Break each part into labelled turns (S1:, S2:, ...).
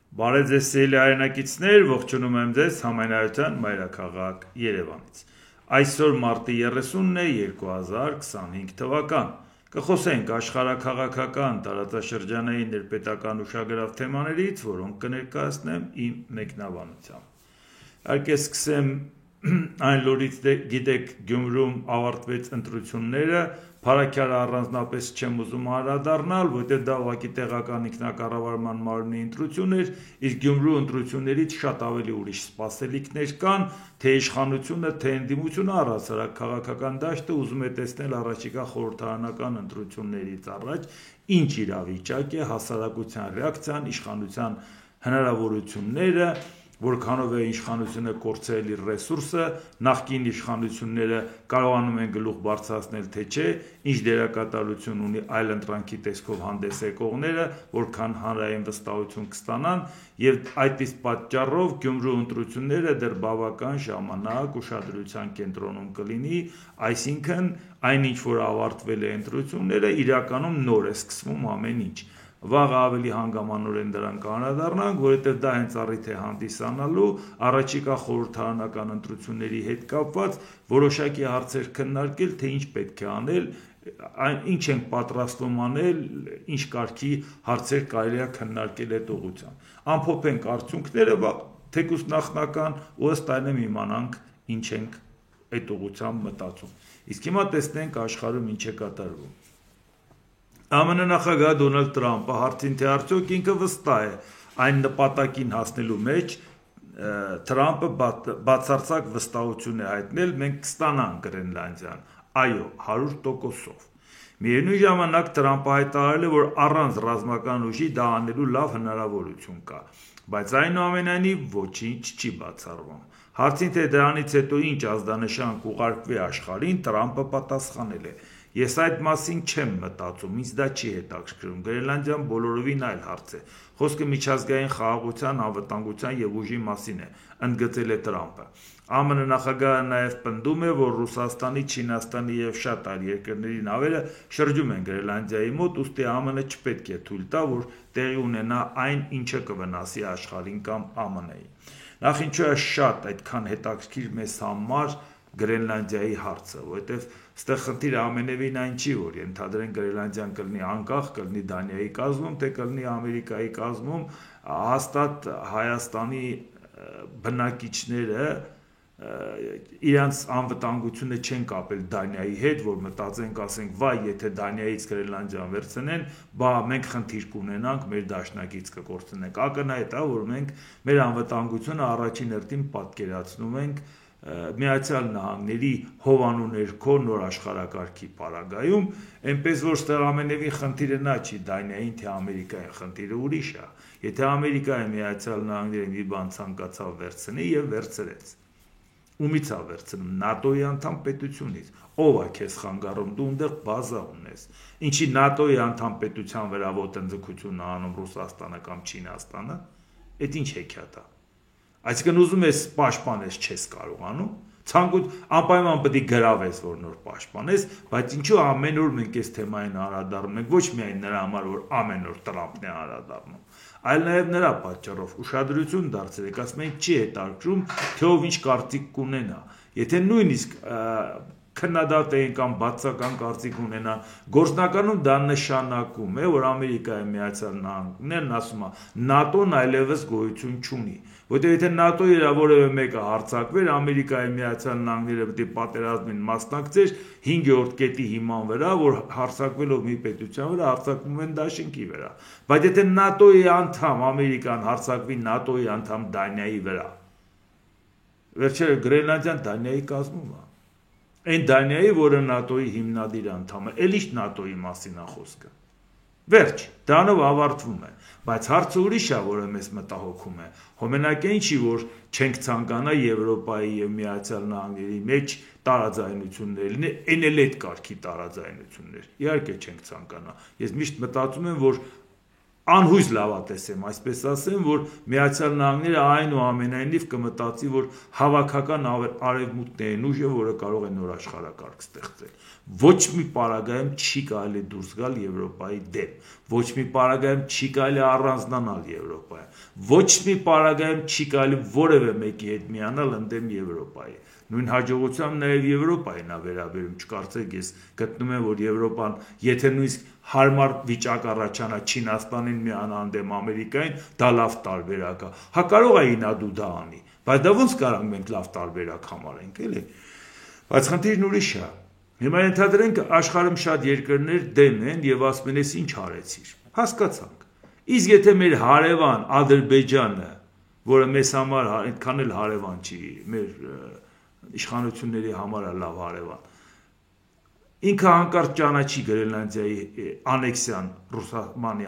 S1: Բարև ձեզ սիրելի հայրենակիցներ, ողջունում եմ ձեզ Համայնայության մայրաքաղաք Երևանից։ Այսօր մարտի 30-ն է 2025 թվական։ Կխոսենք աշխարհաքաղաքական տարածաշրջանային ներպետական ուշագրավ թեմաներից, որոնք կներկայացնեմ իմ մեկնաբանությամբ։ Իհարկե սկսեմ այն լորից գիտեք Գյումրում ավարտվեց ընտրությունները, Փարաքյալը առանձնապես չեմ ուզում անդրադառնալ, որտեղ դա ուղղակի տեղական ինքնակառավարման մարմնի ընտրություն էր, իսկ Գյումրու ընտրություններից շատ ավելի ուրիշ սպասելիքներ կան, թե իշխանությունը, թե ընդդիմությունը առհասարակ քաղաքական դաշտը ուզում է տեսնել առաջիկա խորհրդարանական ընտրություններից առաջ ինչ իրավիճակ է, հասարակության ռեակցիան, իշխանության հնարավորությունները, որքանով է իշխանությունը կորցրել իր ռեսուրսը, նախկին իշխանությունները կարողանում են գլուխ բարձրացնել թե չէ, ինչ դերակատարություն ունի այլ ընտրանքի տեսքով հանդես եկողները, որքան հանրային վստահություն կստանան, եւ այդ իսկ պատճառով Գյումրու ընտրությունները դեռ բավական ժամանակ ուշադրության կենտրոնում կլինի, այսինքն այնինչ որ ավարտվել է ընտրությունները, իրականում նոր է սկսվում ամեն ինչ։ Վաղ ավելի հանգամանորեն դրան կանրադառնանք, որովհետև դա հենց առիթ է հանդիսանալու առաջիկա խորհրդարանական ընտրությունների հետ կապված որոշակի հարցեր քննարկել, թե ինչ պետք է անել, ինչ ենք պատրաստվում անել, ինչ կարգի հարցեր կարելի է քննարկել այդ ուղղությամբ։ Ամփոփենք արդյունքները, թեկուզ նախնական, ու ըստ այնեմ իմանանք ինչ ենք այդ ուղղությամբ մտածում։ Իսկ հիմա տեսնենք աշխարհում ինչ է կատարվում։ ԱՄՆ նախագահ Դոնալդ Տրամպը հարցին թե արդյոք ինքը վստահ է այն նպատակին հասնելու մեջ, Տրամպը բացարձակ վստահություն է հայտնել, մենք կստանանք Գրենլանդիան, այո, 100%-ով։ Միևնույն ժամանակ Տրամպը հայտարարել է, որ առանց ռազմական ուժի դա անելու լավ հնարավորություն կա, բայց այնուամենայնիվ ոչինչ չի բացառվում։ Հարցին թե դրանից հետո ինչ ազդանշան կուղարկվի աշխարհին, Տրամպը պատասխանել է. Ես այդ մասին չեմ մտածում, ինձ դա չի հետաքրքրում, Գրենլանդիան բոլորովին այլ հարց է, խոսքը միջազգային խաղաղության, անվտանգության եւ ուժի մասին է, ընդգծել է Տրամպը։ ԱՄՆ նախագահը նաեւ պնդում է, որ Ռուսաստանի, Չինաստանի եւ շատ այլ երկրների նավերը շրջում են Գրենլանդիայի մոտ, ուստի ԱՄՆ չպետք է թույլ տա, որ տեղի ունենա այն, ինչը կվնասի աշխարհին կամ ԱՄՆ-ին։ Նախ ինչու է շատ այդքան հետաքրքիր մեզ համար Գրենլանդիայի հարցը, որովհետև ստեղ խնդիրը ամենևին այն չի, որ ենթադրենք Գրենլանդիան կլինի անկախ, կլինի Դանիայի կազմում, թե կլինի Ամերիկայի կազմում, հաստատ Հայաստանի բնակիչները իրանց անվտանգությունը չեն կապել Դանիայի հետ, որ մտածենք, ասենք, վայ, եթե Դանիայից Գրենլանդիան վերցնեն, բա մենք խնդիր կունենանք, մեր դաշնակից կկորցնենք։ Ակնհայտ է, որ մենք մեր անվտանգությունը առաջին հերթին պատկերացնում ենք Միացյալ Նահանգների հովանու ներքո նոր աշխարհակարգի պարագայում, այնպես որ ստեղ ամենևին խնդիրը նա չի Դանիային, թե Ամերիկային, խնդիրը ուրիշ է։ Եթե Ամերիկայի Միացյալ Նահանգները մի բան ցանկացավ վերցնի եւ վերցրեց։ Ումից է վերցնում ՆԱՏՕ-ի անդամ պետությունից։ Ով է քեզ խանգարում, դու այնտեղ բազա ունես։ Ինչի ՆԱՏՕ-ի անդամ պետության վրա ոտնձգություն անում Ռուսաստանը կամ Չինաստանը, այդ ինչ հեքիաթ է։ Այսինքն ուզում ես պաշտպանես, չես կարողանում, անպայման պետք է գրավես, որ նոր պաշտպանես, բայց ինչու ամեն օր մենք այս թեմային անդրադառնում ենք, ոչ միայն նրա համար, որ ամեն օր Տրամպն է անդրադառնում, այլ նաև նրա պատճառով ուշադրություն դարձրեք, ասում են չի հետաքրքրում, թե ով ինչ կարծիք կունենա, եթե նույնիսկ քննադատային կամ բացական կարծիք ունենան, գործնականում դա նշանակում է, որ Ամերիկայի Միացյալ Նահանգներն ասում է ՆԱՏՕ-ն այլևս գոյություն չունի, որտեղ եթե ՆԱՏՕ-ի որևէ մեկը հարձակվեր, Ամերիկայի Միացյալ Նահանգները պետք է պատերազմին մասնակցեր 5-րդ կետի հիման վրա, որ հարձակվելով մի պետության վրա հարձակվում են դաշինքի վրա, բայց եթե ՆԱՏՕ-ի անդամ Ամերիկան հարձակվի ՆԱՏՕ-ի անդամ Դանիայի վրա, վերջերը Գրենլանդիան Դանիայի կազմում է։ Այն Դանիայի, որը ՆԱՏՕ-ի հիմնադիր անդամ է, էլ ինչ ՆԱՏՕ-ի մասին է խոսքը։ Վերջ, դրանով ավարտվում է, բայց հարցը ուրիշ է, որը մեզ մտահոգում է։ Հոմենակ այն չի, որ չենք ցանկանա Եվրոպայի եւ Միացյալ Նահանգների մեջ տարաձայնություններ լինի, այն էլ այդ կարգի տարաձայնություններ։ Իհարկե չենք ցանկանա։ Ես միշտ մտածում եմ, որ անհույս լավատեսեմ, այսպես ասեմ, որ Միացյալ Նահանգները այնուամենայնիվ կմտածի, որ հավաքական արևմուտքն է ուժը, որը կարող է նոր աշխարհակարգ ստեղծել։ Ոչ մի պարագայում չի կարելի դուրս գալ Եվրոպայի դեմ, ոչ մի պարագայում չի կարելի առանձնանալ Եվրոպայից, ոչ մի պարագայում չի կարելի որևէ մեկի հետ միանալ ընդդեմ Եվրոպայի։ Նույն հաջողությամբ նաև Եվրոպային է վերաբերում, չկարծեք ես գտնում եմ, որ Եվրոպան, եթե նույնիսկ հարմար վիճակ առաջանա Չինաստանին միանա ընդդեմ Ամերիկային, դա լավ տարբերակ է։ Հա կարող է ինադու դա անի, բայց դա ոնց կարանք մենք լավ տարբերակ համարենք, էլի։ Բայց խնդիրն ուրիշ է։ Հիմա ենթադրենք աշխարհում շատ երկրներ դեմ են եւ ասում են, «Էս ինչ արեցիր»։ Հասկացանք։ Իսկ եթե մեր հարևան Ադրբեջանը, որը մեզ համար այդքան էլ հարևան չի, մեր իշխանությունների համար է լավ հարևան, ինքը հանկարծ ճանաչի Գրենլանդիայի անեքսիան Ռուսաստանի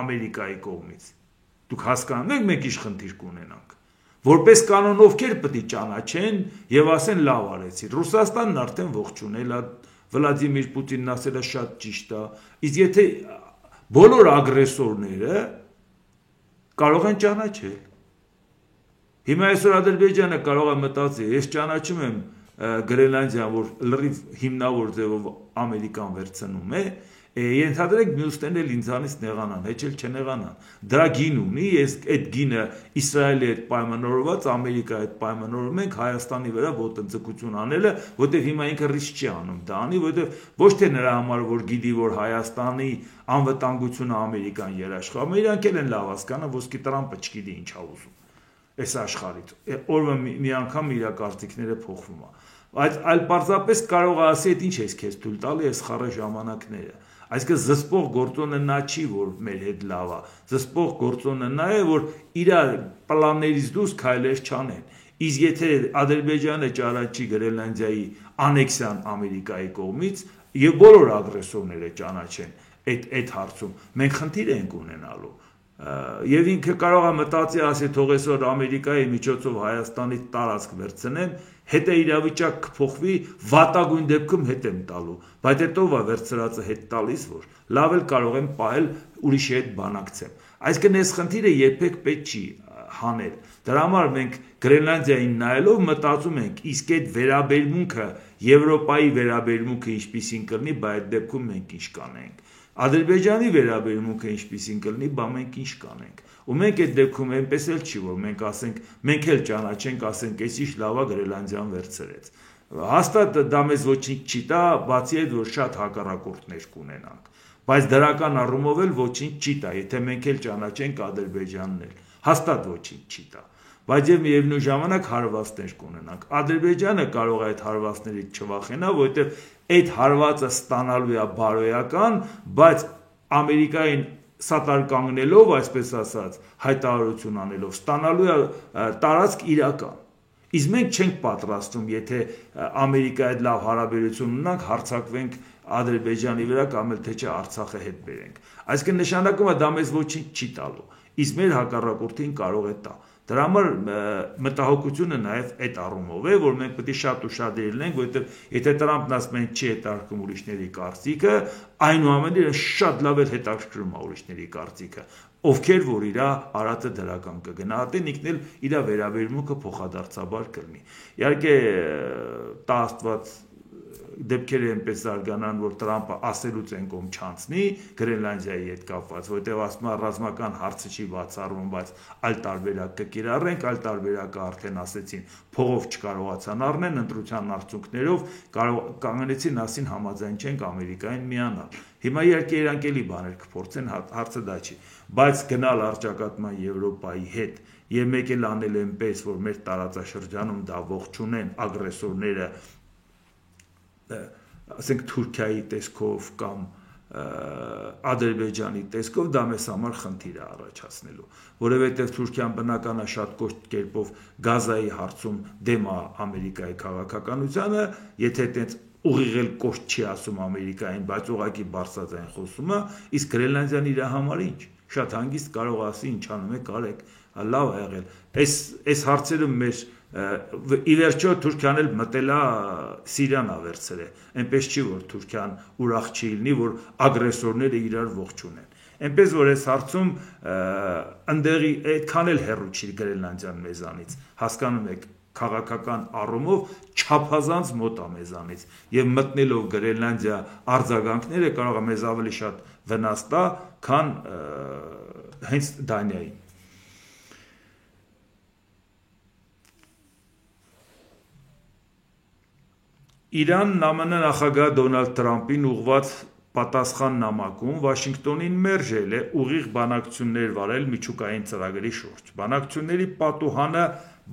S1: Ամերիկայի կողմից, դուք հասկանում եք մենք ինչ խնդիր կունենանք, որպես կանոն ովքեր պետք է ճանաչեն եւ ասեն լավ արեցի։ Ռուսաստանն արդեն ողջունել է, Վլադիմիր Պուտինն ասել է շատ ճիշտ է, իսկ եթե բոլոր ագրեսորները կարող են ճանաչել։ Հիմա այսօր Ադրբեջանը կարող է մտածի, ես ճանաչում եմ Գրենլանդիան, որ լրիվ հիմնավոր ձևով Ամերիկան վերցնում է, ենթադրենք մյուսներն էլ ինձանից նեղանան, հեչ էլ չնեղանան։ Դրա գին ունի, ես այդ գինը Իսրայելի հետ պայմանավորված, Ամերիկայի հետ պայմանավորում ենք Հայաստանի վրա ոտնձգություն անելը, որտեղ հիմա ինքը ռիսկ չի անում դա անի, որտեղ ոչ թե նրա համար, որ գիտի, որ Հայաստանի անվտանգությունը Ամերիկան երաշխավորում, իրանք էլ են լավ հասկանում, ոսկի Տրամպը չգիտի ինչ ա ուզում։ Այս աշխարհից օրը մի անգամ իր կարծիքները փոխվում է, բայց այլ պարզապես կարող է ասի, այդ ինչ ես քեզ թույլ տալի այս խառը ժամանակները, այսինքն զսպող գործոնը նա չի, որ մեր հետ լավ է, զսպող գործոնը նա է, որ իր պլաններից դուրս քայլեր չանեն, իսկ եթե Ադրբեջանը ճանաչի Գրենլանդիայի անեքսիան Ամերիկայի կողմից եւ բոլոր ագրեսորները ճանաչեն այդ հարցում, մենք խնդիր ենք ունենալու։ Եվ ինքը կարող է մտածի, ասի թող այսօր Ամերիկայի միջոցով Հայաստանից տարածք վերցնեմ, հետո իրավիճակ կփոխվի, վատագույն դեպքում հետ եմ տալու, բայց հետո ով է վերցրածը հետ տալիս, որ լավ էլ կարող եմ պահել ուրիշի հետ բանակցեմ։ Այսինքն այս խնդիրը երբեք պետք չի հանել։ Դրա համար մենք Գրենլանդիային նայելով մտածում ենք, իսկ այդ վերաբերմունքը Եվրոպայի վերաբերմունքը ինչպիսին կլինի, բայց այդ դեպքում մենք ինչ կանենք։ Ադրբեջանի վերաբերմունքը ինչպիսին կլինի, բա մենք ինչ կանենք։ Ու մենք այդ դեպքում այնպես էլ չի, որ մենք ասենք, մենք էլ ճանաչենք, ասենք, այս ինչ լավա Գրենլանդիան վերցրեց։ Հաստատ դա մեզ ոչինչ չի տա, բացի այդ, որ շատ հակառակորդներ կունենանք։ Բայց դրական առումով էլ ոչինչ չի տա, եթե մենք էլ ճանաչենք Ադրբեջանն էլ։ Հաստատ ոչինչ չի տա։ Բայց եւ միևնույն ժամանակ հարվածներ կունենանք։ Ադրբեջանը կարող է այդ հարվածներից չվախենա, որովհետեւ այդ հարվածը ստանալու է բարոյական, բայց Ամերիկային սատար կանգնելով, այսպես ասած, հայտարարություն անելով, ստանալու է տարածք իրական։ Իսկ մենք չենք պատրաստվում, եթե Ամերիկայի հետ լավ հարաբերություն ունենանք, հարձակվենք Ադրբեջանի վրա կամ էլ թե չէ Արցախը հետ բերենք։ Այսինքն նշանակում է դա մեզ ոչինչ չի տալու, իսկ մեր հակառակորդին կարող է տա։ Դրա համար մտահոգությունը նաև այդ առումով է, որ մենք պետք է շատ ուշադիր լինենք, որովհետև եթե Տրամփն ասում է չի հետաքրքրում ուրիշների կարծիքը, այնուամենայնիվ շատ լավ էլ հետաքրքրում է ուրիշների կարծիքը, ովքեր որ իր արածը դրական կգնահատեն, ինքն էլ իր վերաբերմունքը փոխադարձաբար կլինի։ Իհարկե, տա Աստված դեպքերը այնպես զարգանան, որ Տրամպը ասելուց են կողմ չանցնի Գրենլանդիայի հետ կապված, որովհետև ասում է ռազմական հարցը չի բացառվում, բայց այլ տարբերակ կկիրառենք, այլ տարբերակը արդեն ասեցին, փողով չկարողացան առնել, ընտրության արդյունքներով կանգնեցին, ասին համաձայն չենք Ամերիկային միանալ։ Հիմա իհարկե իրանք էլի բաներ կփորձեն, հարցը դա չի, բայց գնալ առճակատման Եվրոպայի հետ եւ մեկ էլ անել այնպես, որ մեր տարածաշրջանում դա ողջունեն ագրեսորները, ասենք Թուրքիայի տեսքով կամ Ադրբեջանի տեսքով, դա մեզ համար խնդիր է առաջացնելու, որովհետև Թուրքիան բնական է շատ կոշտ կերպով Գազայի հարցում դեմ է Ամերիկայի քաղաքականությանը, եթե այդպես ուղիղ էլ կոշտ չի ասում Ամերիկային, բայց ուղղակի բարձրաձայն խոսում է, իսկ Գրենլանդիան իր համար ինչ, շատ հանգիստ կարող ասի ինչ անում եք, արեք, լավ է եղել։ Այս հարցերը մեր ի վերջո Թուրքիան էլ մտել է Սիրիան վերցրել է, այնպես չի որ Թուրքիան ուրախ չի լինի, որ ագրեսորները իրար ողջունեն։ Այնպես որ այս հարցում ընդեղի այդքան էլ հեռու չի Գրենլանդիան մեզանից, հասկանում եք, քաղաքական առումով չափազանց մոտ է մեզանից եւ մտնելով Գրենլանդիա արձագանքները կարող է մեզ ավելի շատ վնաս տա, քան հենց Դանիային։ Իրանն ԱՄՆ նախագահ Դոնալդ Թրամփին ուղղված պատասխան նամակում Վաշինգտոնին մերժել է ուղիղ բանակցություններ վարել միջուկային ծրագրի շուրջ։ Բանակցությունների պատուհանը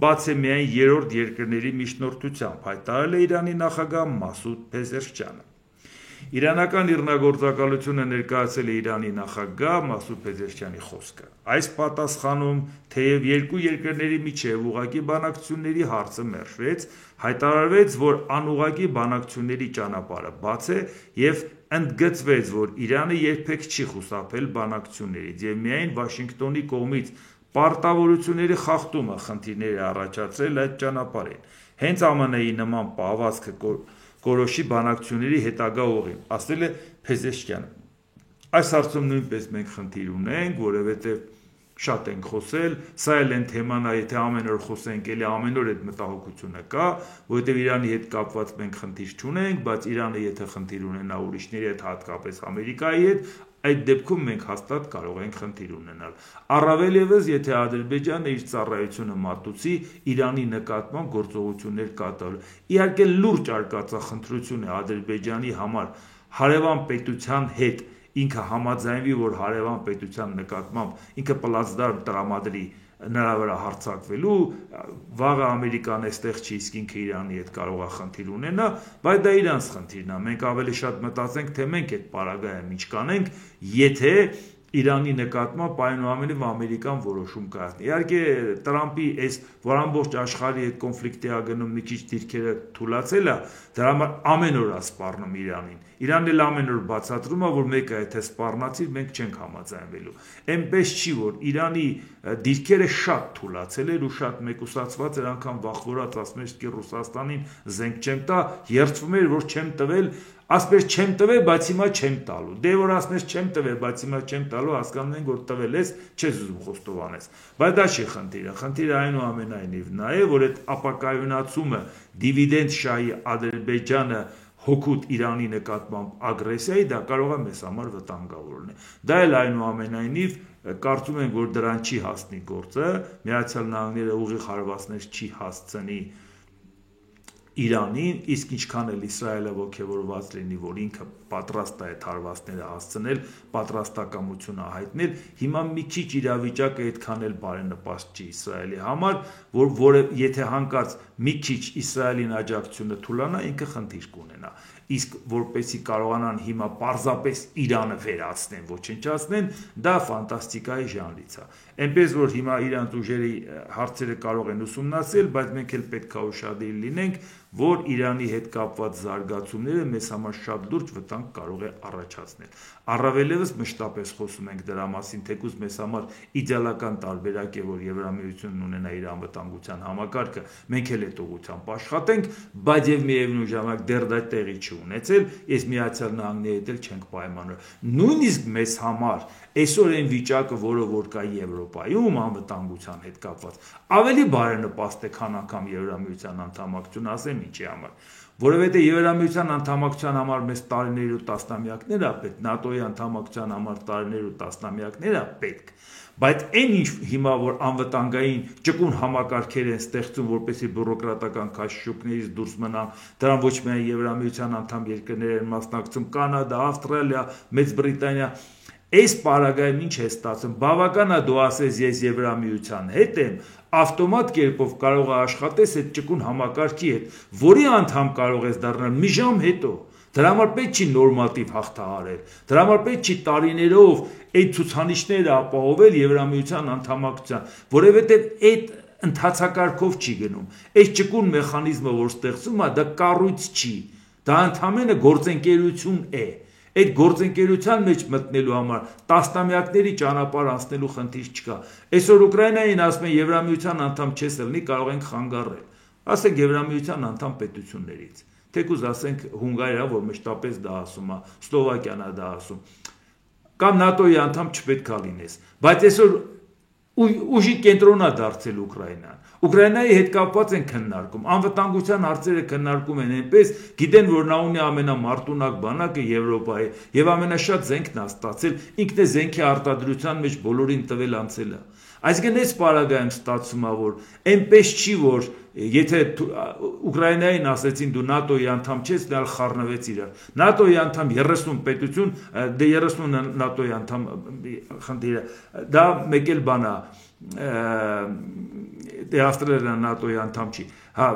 S1: բաց է միայն երրորդ երկրների միջնորդությամբ, հայտարարել է Իրանի նախագահ Մասուդ Փեզեշքյանը։ Իրանական իրնագործակալությունը ներկայացել է Իրանի նախագահ Մասուդ Փեզեշքյանի խոսքը։ Այս պատասխանում, թեև երկու երկրների միջև ուղղակի բանակցությունների հարցը մերժվեց, հայտարարվեց, որ անուղղակի բանակցությունների ճանապարհը բաց է եւ ընդգծվեց, որ Իրանը երբեք չի խուսափել բանակցություններից եւ միայն Վաշինգտոնի կողմից պարտավորությունների խախտումը խնդիրներ է առաջացրել այդ ճանապարհին։ Հենց ԱՄՆ-ի նման պահվածքը կորոշի բանակցությունների հետագա ուղին, ասել է Փեզեշքյանը։ Այս հարցում նույնպես մենք խնդիր ունենք, որովհետև շատ ենք խոսել, սա էլ են թեման է, եթե ամեն օր խոսենք, էլի ամեն օր այդ մտահոգությունը կա, որովհետև Իրանի հետ կապված մենք խնդիր չունենք, բայց Իրանը եթե խնդիր ունենա ուրիշների հետ, հատկապես Ամերիկայի հետ, այդ դեպքում մենք հաստատ կարող ենք խնդիր ունենալ։ Առավել ևս, եթե Ադրբեջանը իր ծառայությունը մատուցի Իրանի նկատմամբ գործողություններ կատարելու։ Իհարկե լուրջ արկածախնդրություն է Ադրբեջանի համար հարևան պետության հետ ինքը համաձայնվի, որ հարևան պետության նկատմամբ ինքը պլացդարմ տրամադրի նրա վրա հարձակվելու, վաղը Ամերիկան այստեղ չի, իսկ ինքը Իրանի հետ կարող է խնդիր ունենա, բայց դա իրանց խնդիրն է։ Մենք ավելի շատ մտածենք, թե մենք այդ պարագայում ինչ կանենք, եթե Իրանի նկատմամբ այնուամենայնիվ Ամերիկան որոշում կայացնի։ Իհարկե Տրամփի այս որ ամբողջ աշխարհի հետ կոնֆլիկտի ա գնում մի քիչ դիրքերը թուլացել է, դրա համար ամեն օր է սպառնում Իրանին։ Իրանն էլ ամեն օր բացատրում է, որ մեկը եթե սպառնացիր, մենք չենք համաձայնվելու։ Այնպես չի, որ Իրանի դիրքերը շատ թուլացել էր ու շատ մեկուսացված էր, անգամ վախվորած ասում էր, որ Ռուսաստանին զենք չեմ տա, երդվում էր, որ չեմ տվել, ասպես չեմ տվել, բայց հիմա չեմ տալու։ Դե որ ասես չեմ տվել, բայց հիմա չեմ տալու, հասկանում ենք, որ տվել ես, չես ուզում խոստովանես։ Բայց դա չի խնդիրը։ Խնդիրը այնուամենայնիվ նա է, որ այդ ապակայունացումը դիվիդենդ շահի Ադրբեջանը հօգուտ Իրանի նկատմամբ ագրեսիայի, դա կարող է մեզ համար վտանգավոր լինել։ Դա էլ այնուամենայնիվ կարծում ենք, որ դրան չի հասնի գործը, Միացյալ Նահանգները ուղիղ հարվածներ չի հասցնի Իրանին, իսկ ինչքան էլ Իսրայելը ոգևորված լինի, որ ինքը պատրաստ է այդ հարվածները հասցնել, պատրաստակամությունը հայտնել, հիմա մի քիչ իրավիճակը այդքան էլ բարենպաստ չի Իսրայելի համար, որ եթե հանկարծ մի քիչ Իսրայելին աջակցությունը թուլանա, ինքը խնդիր կունենա։ Իսկ որպեսի կարողանան հիմա պարզապես Իրանը վերացնեն, ոչնչացնեն, դա ֆանտաստիկայի ժանրից է։ Այնպես որ հիմա իրանց ուժերի հարցերը կարող են ուսումնասիրել, բայց մենք էլ պետք է ուշադիր լինենք, որ Իրանի հետ կապված զարգացումները մեզ համար շատ լուրջ վտանգ կարող է առաջացնել։ Առավել ևս մշտապես խոսում ենք դրա մասին, թեկուզ մեզ համար իդեալական տարբերակ է, որ Եվրամիությունն ունենա իր անվտանգության համակարգը, մենք էլ այդ ուղղությամբ աշխատենք, բայց եւ միևնույն ժամանակ դեռ դա տեղի չի ունեցել, ես Միացյալ Նահանգների հետ էլ չենք պայմանավորել։ Նույնիսկ մեզ համար այսօր այն վիճակը, որը որ կա Եվրոպայում անվտանգության հետ կապված, ավելի բարենպաստ է, քան անգամ Եվրամիության անդամակցությունը, ասեմ ինչի համար, որովհետեւ Եվրամիության անդամակցության համար մեզ տարիներ ու տասնամյակներ է պետք, ՆԱՏՕ-ի անդամակցության համար տարիներ ու տասնամյակներ է պետք, բայց այն ինչ հիմա որ անվտանգային ճկուն համակարգեր են ստեղծում, որպեսզի բյուրոկրատական քաշշուկներից դուրս մնան, դրան ոչ միայն Եվրամիության անդամ երկրներ են մասնակցում, Կանադա, Ավստրալիա, Մեծ Բրիտանիա, այս պարագայում ինչ է ստացվում, բավական է դու ասես ես Եվրամիության հետ եմ, ավտոմատ կերպով կարող է աշխատես այդ ճկուն համակարգի հետ, որի անդամ կարող ես դառնալ մի ժամ հետո։ Դրա համար պետք չի նորմատիվ հաղթահարել, դրա համար պետք չի տարիներով այդ ցուցանիշները ապահովել Եվրամիության անդամակցության, որովհետև այդ ընթացակարգով չի գնում։ Այս ճկուն մեխանիզմը, որ ստեղծում է, դա կառույց չի, դա ընդհանրապես գործընկերություն է։ Այդ գործընկերության մեջ մտնելու համար տասնամյակների ճանապարհ անցնելու խնդիր չկա։ Այսօր Ուկրաինային ասում են Եվրամիության անդամ չես լինի, կարող ենք խանգարել։ Ասենք Եվրամիության անդամ պետություններից։ Թեկուզ ասենք Հունգարիա, որ մշտապես դա ասում է, Սլովակիան է դա ասում։ կամ ՆԱՏՕ-ի անդամ չպետք է լինես, բայց այսօր ուժի կենտրոնն է դարձել Ուկրաինան։ Ուկրաինայի հետ կապված են քննարկում, անվտանգության հարցերը քննարկում են այնպես, գիտեն, որ նա ունի ամենամարտունակ բանակը Եվրոպայի եւ ամենաշատ զենքն է ստացել, ինքն է զենքի արտադրության մեջ բոլորին տվել անցել է։ Այսինքն այս պարագայում ստացվում է, որ այնպես չի, որ եթե Ուկրաինային ասեցին դու ՆԱՏՕ-ի անդամ չես, դա խառնվեց իրար։ ՆԱՏՕ-ի անդամ 30 պետություն, դե 30 ՆԱՏՕ-ի անդամ խնդիրը, դա մեկ էլ բան է, դե Ավստրալիան ՆԱՏՕ-ի անդամ չի, հա,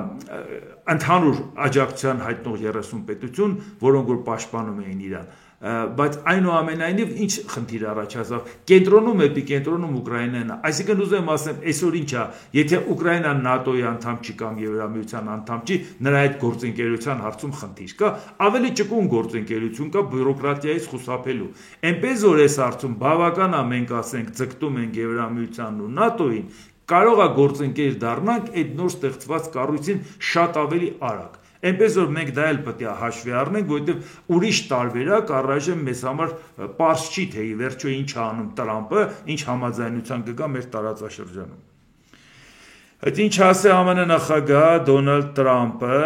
S1: ընդհանուր աջակցության հայտնող 30 պետություն, որոնք որ պաշտպանում էին իրան, բայց այնուամենայնիվ ինչ խնդիր առաջացավ, կենտրոնում էպիկենտրոնում Ուկրաինան է, այսինքն ուզում եմ ասեմ, այսօր ինչ է, եթե Ուկրաինան ՆԱՏՕ-ի անդամ չի կամ Եվրամիության անդամ չի, նրա հետ գործընկերության հարցում խնդիր կա, ավելի ճկուն գործընկերություն կա բյուրոկրատիայից խուսափելու, այնպես որ այս հարցում բավական է մենք ասենք ձգտում ենք Եվրամիությանն ու ՆԱՏՕ-ին, կարող է գործընկեր դառնանք այդ նոր ստեղծված կառույցին շատ ավելի արագ։ Այնպես որ մենք դա էլ պետք է հաշվի առնենք, որովհետև ուրիշ տարբերակ առայժմ մեզ համար պարզ չի, թե ի վերջո ինչ է անում Տրամպը, ինչ համաձայնության կգա մեր տարածաշրջանում։ Այդ ինչ ասե ԱՄՆ նախագահ Դոնալդ Տրամպը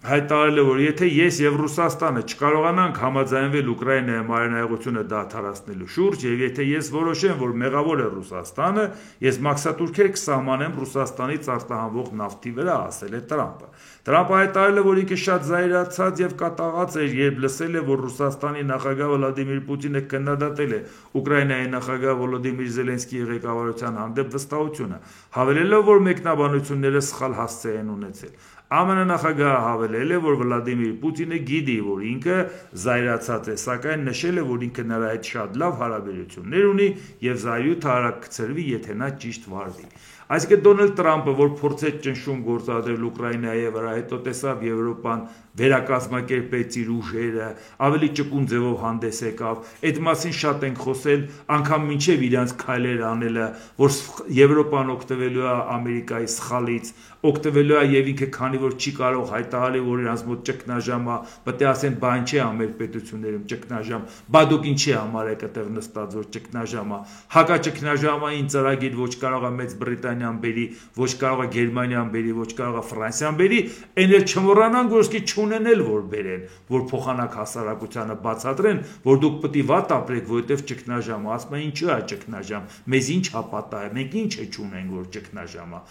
S1: հայտարարել է, որ եթե ես եւ Ռուսաստանը չկարողանանք համաձայնվել Ուկրաինայի մարմնայողությունը դադարեցնելու շուրջ, եւ եթե ես որոշեմ, որ մեղավոր է Ռուսաստանը, ես մաքսատուրքեր կսահմանեմ Ռուսաստանից արտահանվող նավթի վրա, ասել է Տրամպը։ Տրամպը հայտարարել է, որ ինքը շատ զայրացած եւ կատաղած էր, երբ լսել է, որ Ռուսաստանի նախագահ Վլադիմիր Պուտինը քննադատել է Ուկրաինայի նախագահ Վոլոդիմիր Զելենսկիի ղեկավարության հանդեպ վստահությունը, հավելելով, որ մեկնաբանությունները սխալ հասցե են ունեցել։ ԱՄՆ նախագահը հավելել է, որ Վլադիմիր Պուտինը գիտի, որ ինքը զայրացած է, սակայն նշել է, որ ինքը նրա հետ շատ լավ հարաբերություններ ունի եւ զայրույթը արագ կցրվի, եթե նա ճիշտ վարվի։ Այսինքն Դոնալդ Տրամպը, որ փորձեց ճնշում գործադրել Ուկրաինայի վրա, հետո տեսավ Եվրոպան վերակազմակերպեց իր ուժերը, ավելի ճկուն ձևով հանդես եկավ, այդ մասին շատ ենք խոսել, անգամ մինչև իրանց քայլեր անելը, որ Եվրոպան օգտվելու է Ամերիկայի սխալից, օգտվելու է եւ ինքը քանի որ չի կարող հայտարարել, որ իրանց մոտ ճգնաժամ է, պետք է ասեն, բան չէ ամեր պետություններում ճգնաժամ, բա դուք ինչի համար եք այդտեղ նստած, որ ճգնաժամ է, հակաճգնաժամային ծրագիր ոչ կարող է Մեծ Բրիտանիան բերի, ոչ կարող է Գերմանիան բերի, ոչ կարող է Ֆրանսիան բերի, այն էլ չմոռանանք, որ սկի չունենել որ բերեն, որ փոխանակ հասարակությանը բացատրեն, որ դուք պետք է վատ ապրեք, որովհետև ճգնաժամ է, ասում են ինչու է ճգնաժամ, մեզ ինչ է պատահել, մենք ինչ է չունենք, որ ճգնաժամ է։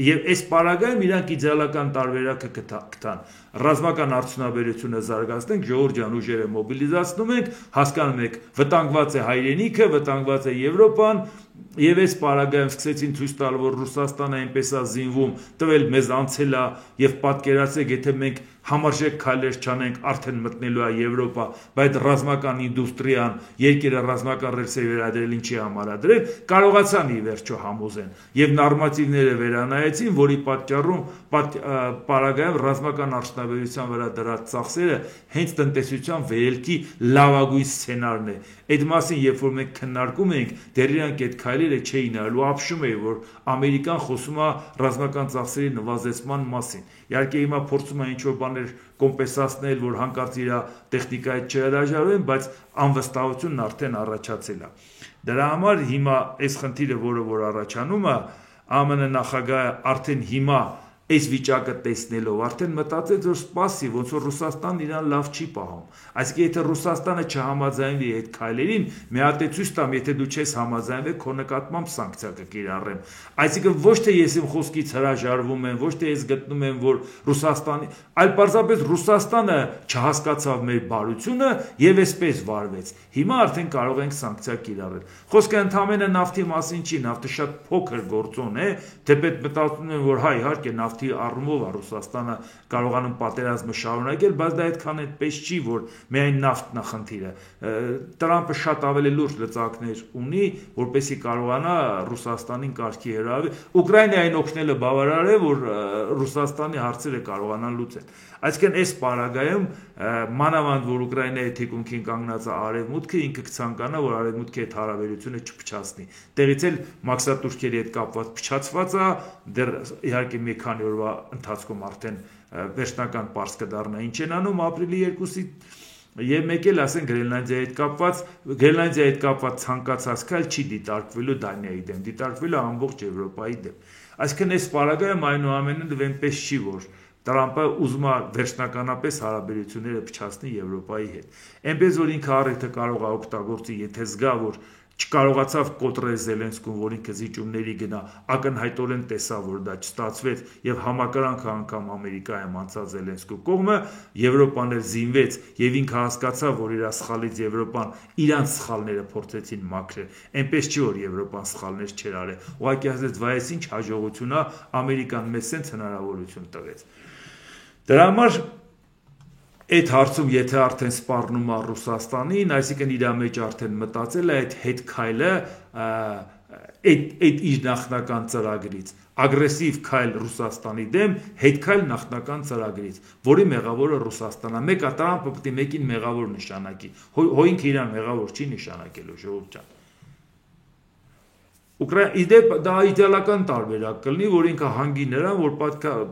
S1: Եվ այս պարագայում իրանք իդեալական տարբերակը կտան, ռազմական արդյունաբերությունը զարգացնենք, ժողովրդյան ուժերը մոբիլիզացնում ենք, հասկանում եք, վտանգված է հայրենիքը, վտանգված է Եվրոպան, եւ այս պարագայում սկսեցին ցույց տալ, որ Ռուսաստանը այնպես է զինվում, տվել մեզ անցել է եւ պատկերացրեք, եթե մենք համարժեք քայլեր չանենք, արդեն մտնելու է Եվրոպա, բայց ռազմական ինդուստրիան, երկիրը ռազմական ռելսեր վերադրել ինչի համար է դրել, կարողացան ի վերջո համոզեն եւ նորմատիվները վերանայեցին, որի պատճառում պարագայում ռազմական արդյունաբերության վրա դրած ծախսերը հենց տնտեսության վերելքի լավագույն սցենարն է։ Այդ մասին երբ որ մենք քննարկում ենք, դեռ իրանք այդ քայլերը չէին արելու, ապշում է, որ Ամերիկան խոսում է ռազմական ծախսերի նվազեցման մասին։ Իհարկե հիմա փորձում է ինչ-որ բաներ կոմպենսացնել, որ հանկարծ իր տեխնիկայից չհրաժարվեն, բայց անվստահությունն արդեն առաջացել է։ Դրա համար հիմա այս խնդիրը, որը որ առաջանում է, ԱՄՆ նախագահը արդեն հիմա այս վիճակը տեսնելով արդեն մտածեց, որ սպասի, ոնց որ Ռուսաստանն իրան լավ չի պահում։ Այսինքն եթե Ռուսաստանը չհամաձայնվի այդ քայլերին, մի հատ է ցույց տամ, եթե դու չես համաձայնվել, քո նկատմամբ սանկցիա կկիրառեմ։ Այսինքն ոչ թե ես իմ խոսքից հրաժարվում եմ, ոչ թե ես գտնում եմ, որ Ռուսաստանի, այլ պարզապես Ռուսաստանը չհասկացավ մեր բարությունը եւ այսպես վարվեց։ Հիմա արդեն կարող ենք սանկցիա կիրառել։ Խոսքը ընդհանրապես նավթի մասին չի, նավթը շատ փոքր գործոն է, թեպետ մտածում եմ, որ հա իհարկե նավթի առումով է Ռուսաստանը կարողանում պատերազմը շարունակել, բայց դա այդքան այդպես չի, որ միայն նավթն է խնդիրը։ Տրամպը շատ ավելի լուրջ լծակներ ունի, որպեսզի կարողանա Ռուսաստանին կարգի հրավիրել։ Ուկրաինային օգնելը բավարար է, որ Ռուսաստանի հարցերը կարողանան լուծել։ Այսինքն այս պարագայում մանավանդ որ Ուկրաինայի թիկունքին կանգնած է արևմուտքը, ինքը կցանկանա, որ արևմուտքի հետ հարաբերությունը չփչացնի։ Տեղից էլ մաքսատուրքերի հետ կապված փչացված է, դեռ իհարկե մի քանի օրվա ընթացքում արդեն վերջնական պարզ կդառնա ինչ են անում ապրիլի 2-ի Եվ մեկ էլ ասեն Գրենլանդիայի հետ կապված ցանկացած քայլ չի դիտարկվելու Դանիայի դեմ, դիտարկվելու ամբողջ Եվրոպայի դեմ։ Այսինքն այս պարագայում այնուամենայնիվ այնպես չի, որ Տրամպը ուզում է վերջնականապես հարաբերությունները փչացնի Եվրոպայի հետ։ Այնպես որ ինքը առիթը կարող է օգտագործի, եթե զգա, որ չկարողացավ կոտրել Զելենսկուն, որ ինքը զիջումների գնա, ակնհայտորեն տեսավ, որ դա չստացվեց եւ համակրանքը անգամ Ամերիկայում անցած Զելենսկու կողմը, Եվրոպան էլ զինվեց եւ ինքը հասկացավ, որ իր սխալից Եվրոպան իրանց սխալները փորձեցին մաքրել։ Այնպես չի, որ Եվրոպան սխալներ չէր արել։ Ուղղակի ասեց, վայ, ինչ հաջողություն է, Ամերիկան մեզ սենց հնարավորություն տվեց։ Դրա համար այդ հարցում եթե արդեն սպառնում է Ռուսաստանին, այսինքն իր մեջ արդեն մտածել է այդ հետ քայլը այդ իր նախնական ծրագրից, ագրեսիվ քայլ Ռուսաստանի դեմ, հետ քայլ նախնական ծրագրից, որի մեղավորը Ռուսաստանն է։ Մեկը Տրամպը պետք է մեկին մեղավոր նշանակի, հոինքը իրան մեղավոր չի նշանակելու, ժողովուրդ ջան։ Իդեպ դա իդեալական տարբերակ կլինի, որ ինքը հանգի նրան, որ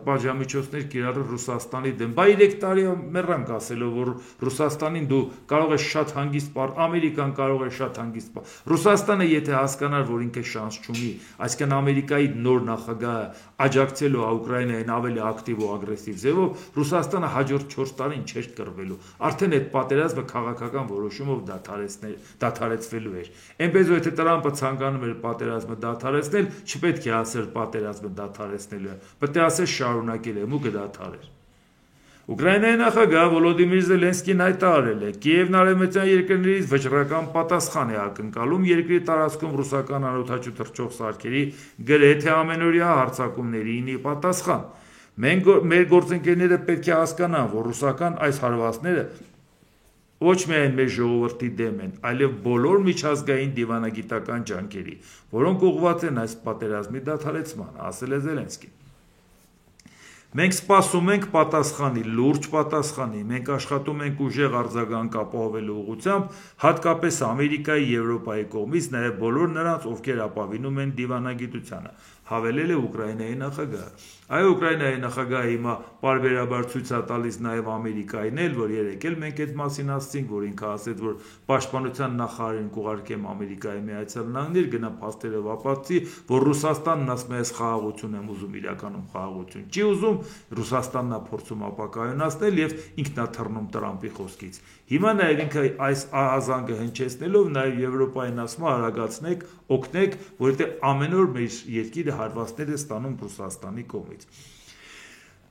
S1: պատժամիջոցներ կիրառի Ռուսաստանի դեմ։ Բա 3 տարի մեռանք ասելով, որ Ռուսաստանին դու կարող ես շատ հանգիստ Ամերիկան կարող է շատ հանգիստ Ռուսաստանը եթե հասկանար, որ ինքը շանս չունի, այսինքն Ամերիկայի նոր նախագահը աջակցելու Ուկրաինային ավելի ակտիվ ու ագրեսիվ ձևով, Ռուսաստանը հաջորդ 4 տարին չէր կռվելու։ Արդեն այդ պատերազմը քաղաքական որոշումով դադարեցվելու էր։ Այնպես որ եթե Տրամպը ցանկանում էր պատերազմը դադարեցնել, չպետք է ասել պատերազմը դադարեցնելը, պետք է ասել շարունակել է, մուկը դադարեր։ Ուկրաինայի նախագահ Վոլոդիմիր Զելենսկին հայտարարել է. Կիևն արևմտյան երկրներից վճռական պատասխան է ակնկալում երկրի տարածքում ռուսական անօդաչու թռչող սարքերի գրեթե ամենօրյա հարձակումներին ի պատասխան։ Մեր գործընկերները պետք է հասկանան, որ ռուսական այս հարվածները ոչ միայն մեր ժողովրդի դեմ են, այլև բոլոր միջազգային դիվանագիտական ջանքերի, որոնք ուղղված են այս պատերազմի դադարեցմանը, ասել է Զելենսկին։ Մենք սպասում ենք պատասխանի, լուրջ պատասխանի, մենք աշխատում ենք ուժեղ արձագանք ապահովելու ուղղությամբ, հատկապես Ամերիկայի, Եվրոպայի կողմից, նաև բոլոր նրանց, ովքեր ապավինում են դիվանագիտությանը, հավելել է Ուկրաինայի նախագահը։ Այո, Ուկրաինայի նախագահը հիմա պարբերաբար ցույց է տալիս նաև Ամերիկային էլ, որ երեկ էլ մենք այդ մասին ասացինք, որ ինքը ասեց, որ պաշտպանության նախարարին կուղարկեմ Ամերիկայի Միացյալ Նահանգներ, գնա փաստերով ապացուցի, որ Ռուսաստանն ասում է, ես խաղաղություն եմ ուզում, իրականում խաղաղություն չի ուզում, Ռուսաստանն է փորձում ապակայունացնել եւ ինքն է թռնում Տրամպի խոսքից։ Հիմա նաև ինքը այս ահազանգը հնչեցնելով նաև Եվրոպային ասում է արագացնեք, օգնեք, որովհետեւ ամեն օր մեր երկիրը հարվածներ է ստանում Ռուսաստանի կողմից։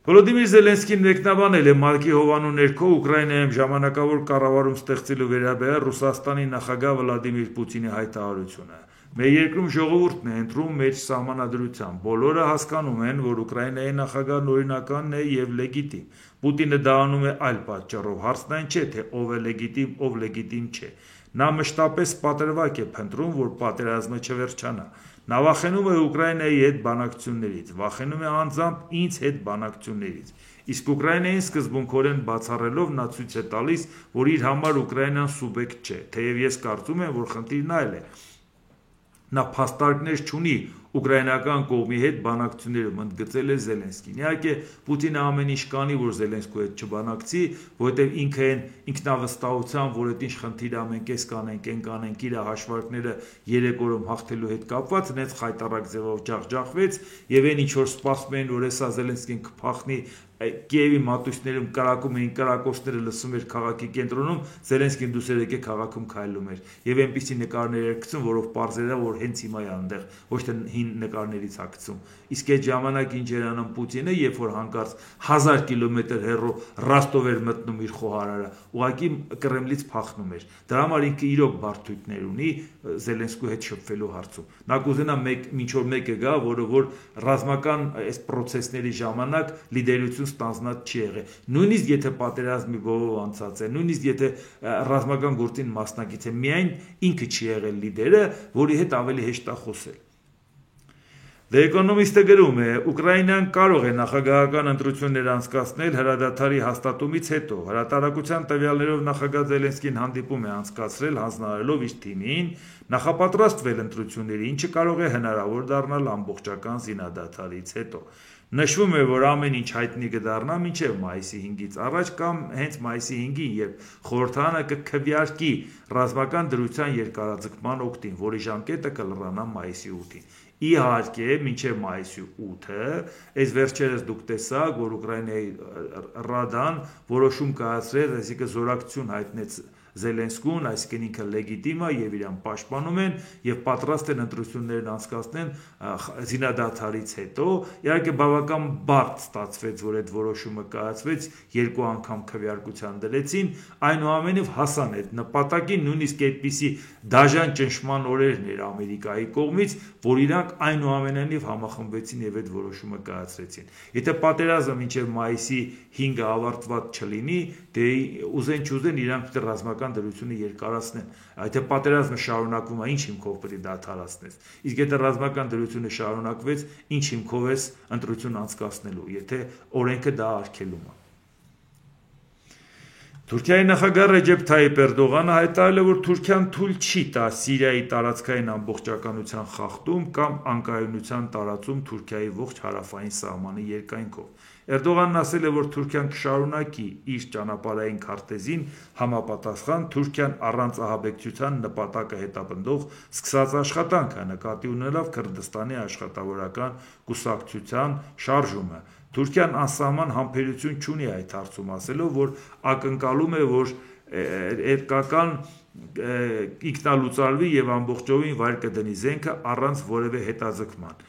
S1: Վոլոդիմիր Զելենսկին մեկնաբանել է Մարկի հովանու ներքո Ուկրաինայում ժամանակավոր կառավարում ստեղծելու վերաբերյալ Ռուսաստանի նախագահ Վլադիմիր Պուտինի հայտարարությունը։ Մեր երկրում ժողովուրդն է ընտրում մեր սահմանադրությամբ։ Բոլորը հասկանում են, որ Ուկրաինայի նախագահն օրինականն է եւ լեգիտիմ։ Պուտինը դա անում է այլ պատճառով։ Հարցն այն չէ, թե ով է լեգիտիմ, ով լեգիտիմ չէ։ Նա մշտապես պատրվակ է փնտրում, որ պատերազմը չվերջանա։ Նա վախենում է Ուկրաինայի հետ բանակցություններից, վախենում է անձամբ ինձ հետ բանակցություններից։ Իսկ Ուկրաինային սկզբունքորեն բացառելով նա ցույց է տալիս, որ իր համար Ուկրաինան սուբյեկտ չէ, թեև ես կարծում եմ, որ խնդիրն այլ է։ Նա փաստարկներ չունի ուկրաինական կողմի հետ բանակցություններում, ընդգծել է Զելենսկին։ Իհարկե Պուտինը ամեն ինչ կանի, որ Զելենսկու հետ չբանակցի, որովհետև ինքը ինքնավստահությամբ, որ այդ ինչ խնդիր է, մենք էս կանենք, այն կանենք, իր հաշվարկները 3 օրում հաղթելու հետ կապված, հենց խայտարակ ձևով ջախջախվեց, եւ այն ինչ որ սպասում էին, որ հեսա Զելենսկին կփախնի Կիևի մատույցներում կրակում էին կրակոցները լսում էր քաղաքի կենտրոնում, Զելենսկին դուսեր եկե քաղաքում քայլում էր եւ այնպիսի նկարներ էր գցում, որով պարզել է, որ հենց հիմա է այնտեղ, ոչ թե հին նկարներից է գցում։ Իսկ այդ ժամանակ ինչ էր անում Պուտինը, երբ որ հանկարծ 1000 կիլոմետր հեռու Ռոստով էր մտնում իր խոհարարը, ուղղակի Կրեմլից փախնում էր։ Դրա համար ինքը իրոք բարդություններ ունի Զելենսկու հետ շփվելու հարցում։ Նա կուզենա ինչ որ մեկը գա, որը որ ռազմական այս process-ների ժամանակ լիդերություն ստանձնած չի եղել։ Նույնիսկ եթե պատերազմի բովով անցած է, նույնիսկ եթե ռազմական գործին մասնակից է, միայն ինքը չի եղել լիդերը, որի հետ ավելի հեշտ է խոսել։ The Economist-ը գրում է. Ուկրաինան կարող է նախագահական ընտրություններ անցկացնել հրադադարի հաստատումից հետո։ Հրատարակության տվյալներով նախագահ Զելենսկին հանդիպում է անցկացրել հանձնարարելով իր թիմին նախապատրաստվել ընտրությունների, ինչը կարող է հնարավոր դառնալ ամբողջական զինադադարից հետո։ Նշվում է, որ ամեն ինչ հայտնի կդառնա մինչև մայիսի 5-ից առաջ կամ հենց մայիսի 5-ին, երբ խորհրդարանը կքվեարկի ռազմական դրության երկարաձգման օգտին, որի ժամկետը կլրանա մայիսի 8-ին։ Իհարկե, մինչև մայիսի 8-ը, այս վերջերս դուք տեսաք, որ Ուկրաինայի Ռադան որոշում կայացրեց, այսինքն զորակցություն հայտնեց Զելենսկուն, այսինքն ինքը լեգիտիմ է եւ իրան պաշտպանում են եւ պատրաստ են ընտրություններն անցկացնեն զինադադարից հետո։ Իհարկե բավական բարդ ստացվեց, որ այդ որոշումը կայացվեց, երկու անգամ քվեարկության դրեցին, այնուամենայնիվ հասան այդ նպատակին, նույնիսկ այդպիսի դաժան ճնշման օրերն էր Ամերիկայի կողմից, որ իրանք այնուամենայնիվ համախմբվեցին եւ այդ որոշումը կայացրեցին։ Եթե պատերազմը մինչեւ մայիսի 5-ը ավարտված չլինի, դե ուզեն չուզեն իրանք պետք է ռազմական դրությունը երկարացնեն։ Եթե պատերազմը շարունակվում է, ինչ հիմքով պետք է դադարացնես։ Իսկ եթե ռազմական դրությունը շարունակվեց, ինչ հիմքով ես ընտրություն անցկացնելու, եթե օրենքը դա արգելում է։ Թուրքիայի նախագահ Ռեջեփ Թայիփ Էրդողանը հայտարարել է, որ Թուրքիան թույլ չի տա Սիրիայի տարածքային ամբողջականության խախտում կամ անկայունության տարածում Թուրքիայի ողջ հարավային սահմանի երկայնքով։ Էրդողանն ասել է, որ Թուրքիան կշարունակի իր ճանապարհային քարտեզին համապատասխան Թուրքիան առանց ահաբեկչության նպատակը հետապնդող սկսած աշխատանքը, նկատի ունենալով Քրդստանի աշխատավորական կուսակցության շարժումը։ Թուրքիան անսահման համբերություն չունի այդ հարցում, ասելով, որ ակնկալում է, որ երկական ինքնալուծարվի եւ ամբողջովին վայր կդնի զենքը առանց որևէ հետաձգման,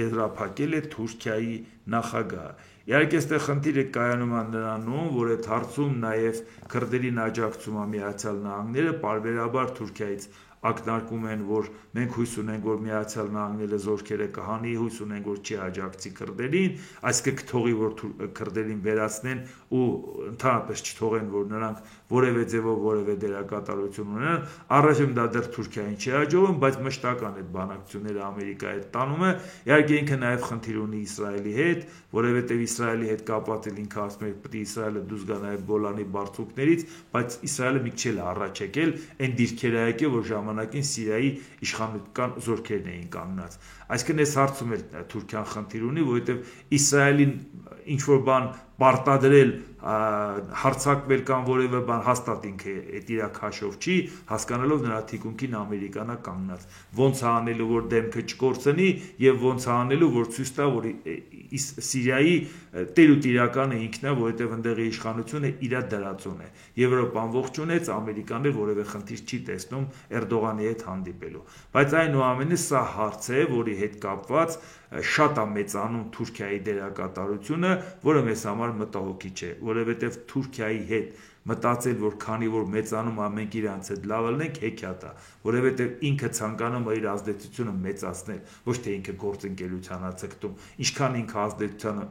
S1: եզրափակել է Թուրքիայի նախագահը։ Իհարկե, այստեղ խնդիրը կայանում է նրանում, որ այդ հարցում նաեւ քրդերին աջակցում է Միացյալ Նահանգները, պարբերաբար Թուրքիայից ակնարկում են, որ մենք հույս ունենք, որ Միացյալ Նահանգները զորքերը կհանի, հույս ունենք, որ չի աջակցի քրդերին, այսինքն կթողի, որ քրդերին վերացնեն ու ընդհանրապես չթողեն, որ նրանք որևէ ձևով որևէ դերակատարություն ունենան։ Առայժմ դա դեռ Թուրքիային չի հաջողվում, բայց մշտական այդ բանակցությունները Ամերիկայի հետ տանում է։ Իհարկե ինքը նաև խնդիր ունի Իսրայելի հետ, որովհետև Իսրայելի հետ կապված ինքը ասում է, պետք է Իսրայելը դուրս գա նաև Գոլանի բարձունքներից, բայց Իսրայելը մի քիչ էլ առաջ եկել, այն դիրքերը եկել, որ ժամանակին Սիրիայի իշխանական զորքերն էին կանգնած։ Այսինքն այս հարցում էլ Թուրքիան խնդիր ունի, որովհետև Իսրայելին ինչ որ բան պարտադրել, հարձակվել կամ որևէ բան հաստատ ինքը այդ իր քաշով չի, հասկանալով նրա թիկունքին Ամերիկան է կանգնած։ Ոնց է անելու, որ դեմքը չկորցնի եւ ոնց է անելու, որ ցույց տա, որ Սիրիայի տերուտիրականը ինքն է, որովհետեւ ընդեղի իշխանությունը իր դրածուն է։ Եվրոպան ողջունեց, Ամերիկան էլ որևէ խնդիր չի տեսնում Էրդողանի հետ հանդիպելու։ Բայց այնուամենայնիվ սա հարց է, որի հետ կապված շատ է մեծանում Թուրքիայի դերակատարությունը, որը մեզ համար մտահոգիչ է, որովհետև Թուրքիայի հետ մտածել, որ քանի որ մեծանում է, մենք իրանց հետ լավ լինենք, հեքիաթ է, որովհետև ինքը ցանկանում է իր ազդեցությունը մեծացնել, ոչ թե ինքը գործընկերության է ցկտում։ Ինչքան ինքը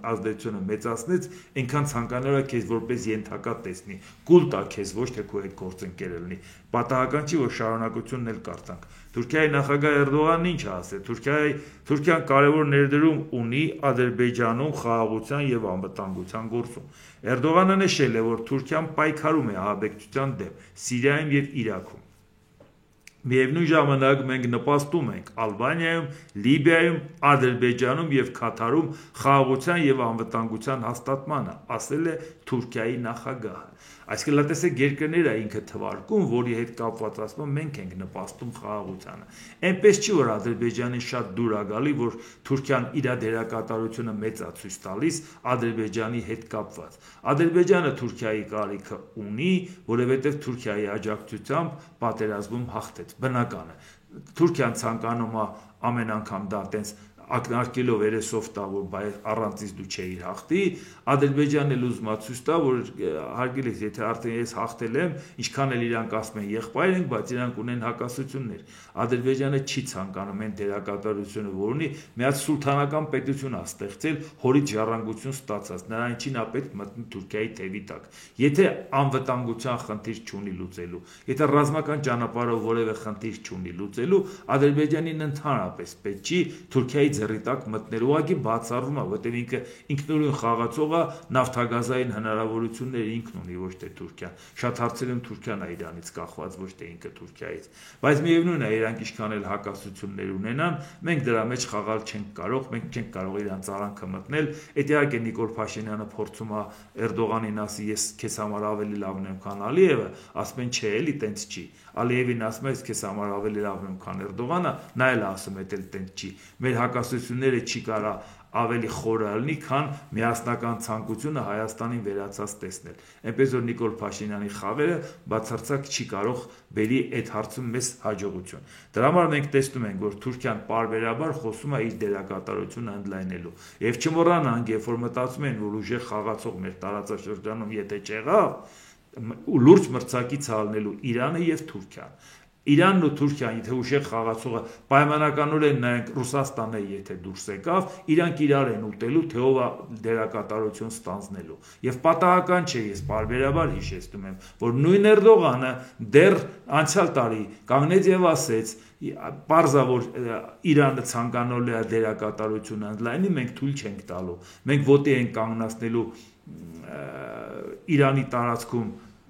S1: ազդեցությունը մեծացնեց, այնքան ցանկանալու է քեզ որպես ենթակա տեսնի, կուլ տա քեզ, ոչ թե քո հետ գործընկերը լինի։ Պատահական չի, որ շարունակությունն էլ կարծանք։ Թուրքիայի նախագահ Էրդողանն ինչ ասել։ Թուրքիան կարևոր ներդրում ունի Ադրբեջանում խաղաղության եւ անվտանգության գործում։ Էրդողանը նշել է, որ Թուրքիան պայքարում է ահաբեկչության դեմ Սիրիայում եւ Իրաքում։ Միևնույն ժամանակ մենք նպաստում ենք Ալբանիայում, Լիբիայում, Ադրբեջանում եւ Քաթարում խաղաղության եւ անվտանգության հաստատմանը, ասել է Թուրքիայի նախագահը։ Այսինքն լատեսեք երկրները ինքը թվարկում, որի հետ կապված ասում մենք ենք նպաստում խաղաղությանը։ Այնպես չի, որ Ադրբեջանին շատ դուր է գալի, որ Թուրքիան իր դերակատարությունը մեծ է ցույց տալիս Ադրբեջանի հետ կապված։ Ադրբեջանը Թուրքիայի կարիքը ունի, որովհետև Թուրքիայի աջակցությամբ պատերազմում հաղթեց։ Բնական է։ Թուրքիան ցանկանում է ամեն անգամ դա տենց ակնարկելով երեսով տա, որ առանցից դու չէիր հաղթի, Ադրբեջանն էլ ուզում է ցույց տա, որ հարգելի է, եթե արդեն ես հաղթել եմ, ինչքան էլ իրանք ասում են եղբայր ենք, բայց իրանք ունեն հակասություններ։ Ադրբեջանը չի ցանկանում այն դերակատարությունը, որ ունի, միած սուլթանական պետություն է ստեղծել, հորից ժառանգություն ստացած, նրան ինչին է պետք մտնի Թուրքիայի թևի տակ։ Եթե անվտանգության խնդիր չունի լուծելու, եթե ռազմական ճանապարհով որևէ խնդիր չունի լուծելու, Ադրբեջանին ընդհանրապես պետք չի Թուրքիայի ձեռի տակ մտնել, ուղղակի բացառվում է, որտեղ ինքը ինքնուրույն խաղացողը նավթագազային հնարավորությունները ինքն ունի, ոչ թե Թուրքիան։ Շատ հարցերում Թուրքիան է Իրանից կախված, ոչ թե ինքը Թուրքիայից։ Բայց միևնույն է, իրանք ինչքան էլ հակասություններ ունենան, մենք դրա մեջ խաղալ չենք կարող, մենք չենք կարող իրանց արանքը մտնել։ Այդ իհարկե Նիկոլ Փաշինյանը փորձում է Էրդողանին ասի, ես քեզ համար ավելի լավն եմ, քան Ալիևը, ասում են չէ, էլի տենց չի։ Ալիևին ասում է, ես քեզ համար ավելի լավն եմ, քան Էրդողանը, նա էլ ասում է, դել տենց չի։ Մեր հակասությունները չի կարա ավելի խորը լինի, քան միասնական ցանկությունը Հայաստանին վերացած տեսնել։ Այնպես որ Նիկոլ Փաշինյանի խաղերը բացարձակ չի կարող բերի այդ հարցում մեծ հաջողություն։ Դրա համար մենք տեսնում ենք, որ Թուրքիան պարբերաբար խոսում է իր դերակատարությունը ընդլայնելու։ Եվ չմոռանանք, երբ որ մտածում են, որ ուժեղ խաղացող մեր տարածաշրջանում եթե չեղավ, լուրջ մրցակից հալնելու Իրանը եւ Թուրքիան։ Իրանն ու Թուրքիան, եթե ուժեղ խաղացողը պայմանականորեն նայենք Ռուսաստանը, եթե դուրս եկավ, իրանք իրար են ուտելու, թե ով է դերակատարություն ստանձնելու։ Եվ պատահական չէ, ես բարբերաբար հիշեցնում եմ, որ նույն Էրդողանը դեռ անցյալ տարի կանգնեց եւ ասեց, պարզա որ Իրանը ցանկանալու է դերակատարություն ընդլայնի, մենք թույլ չենք տալու։ Մենք ոտի ենք կանգնացնելու Իրանի տարածքում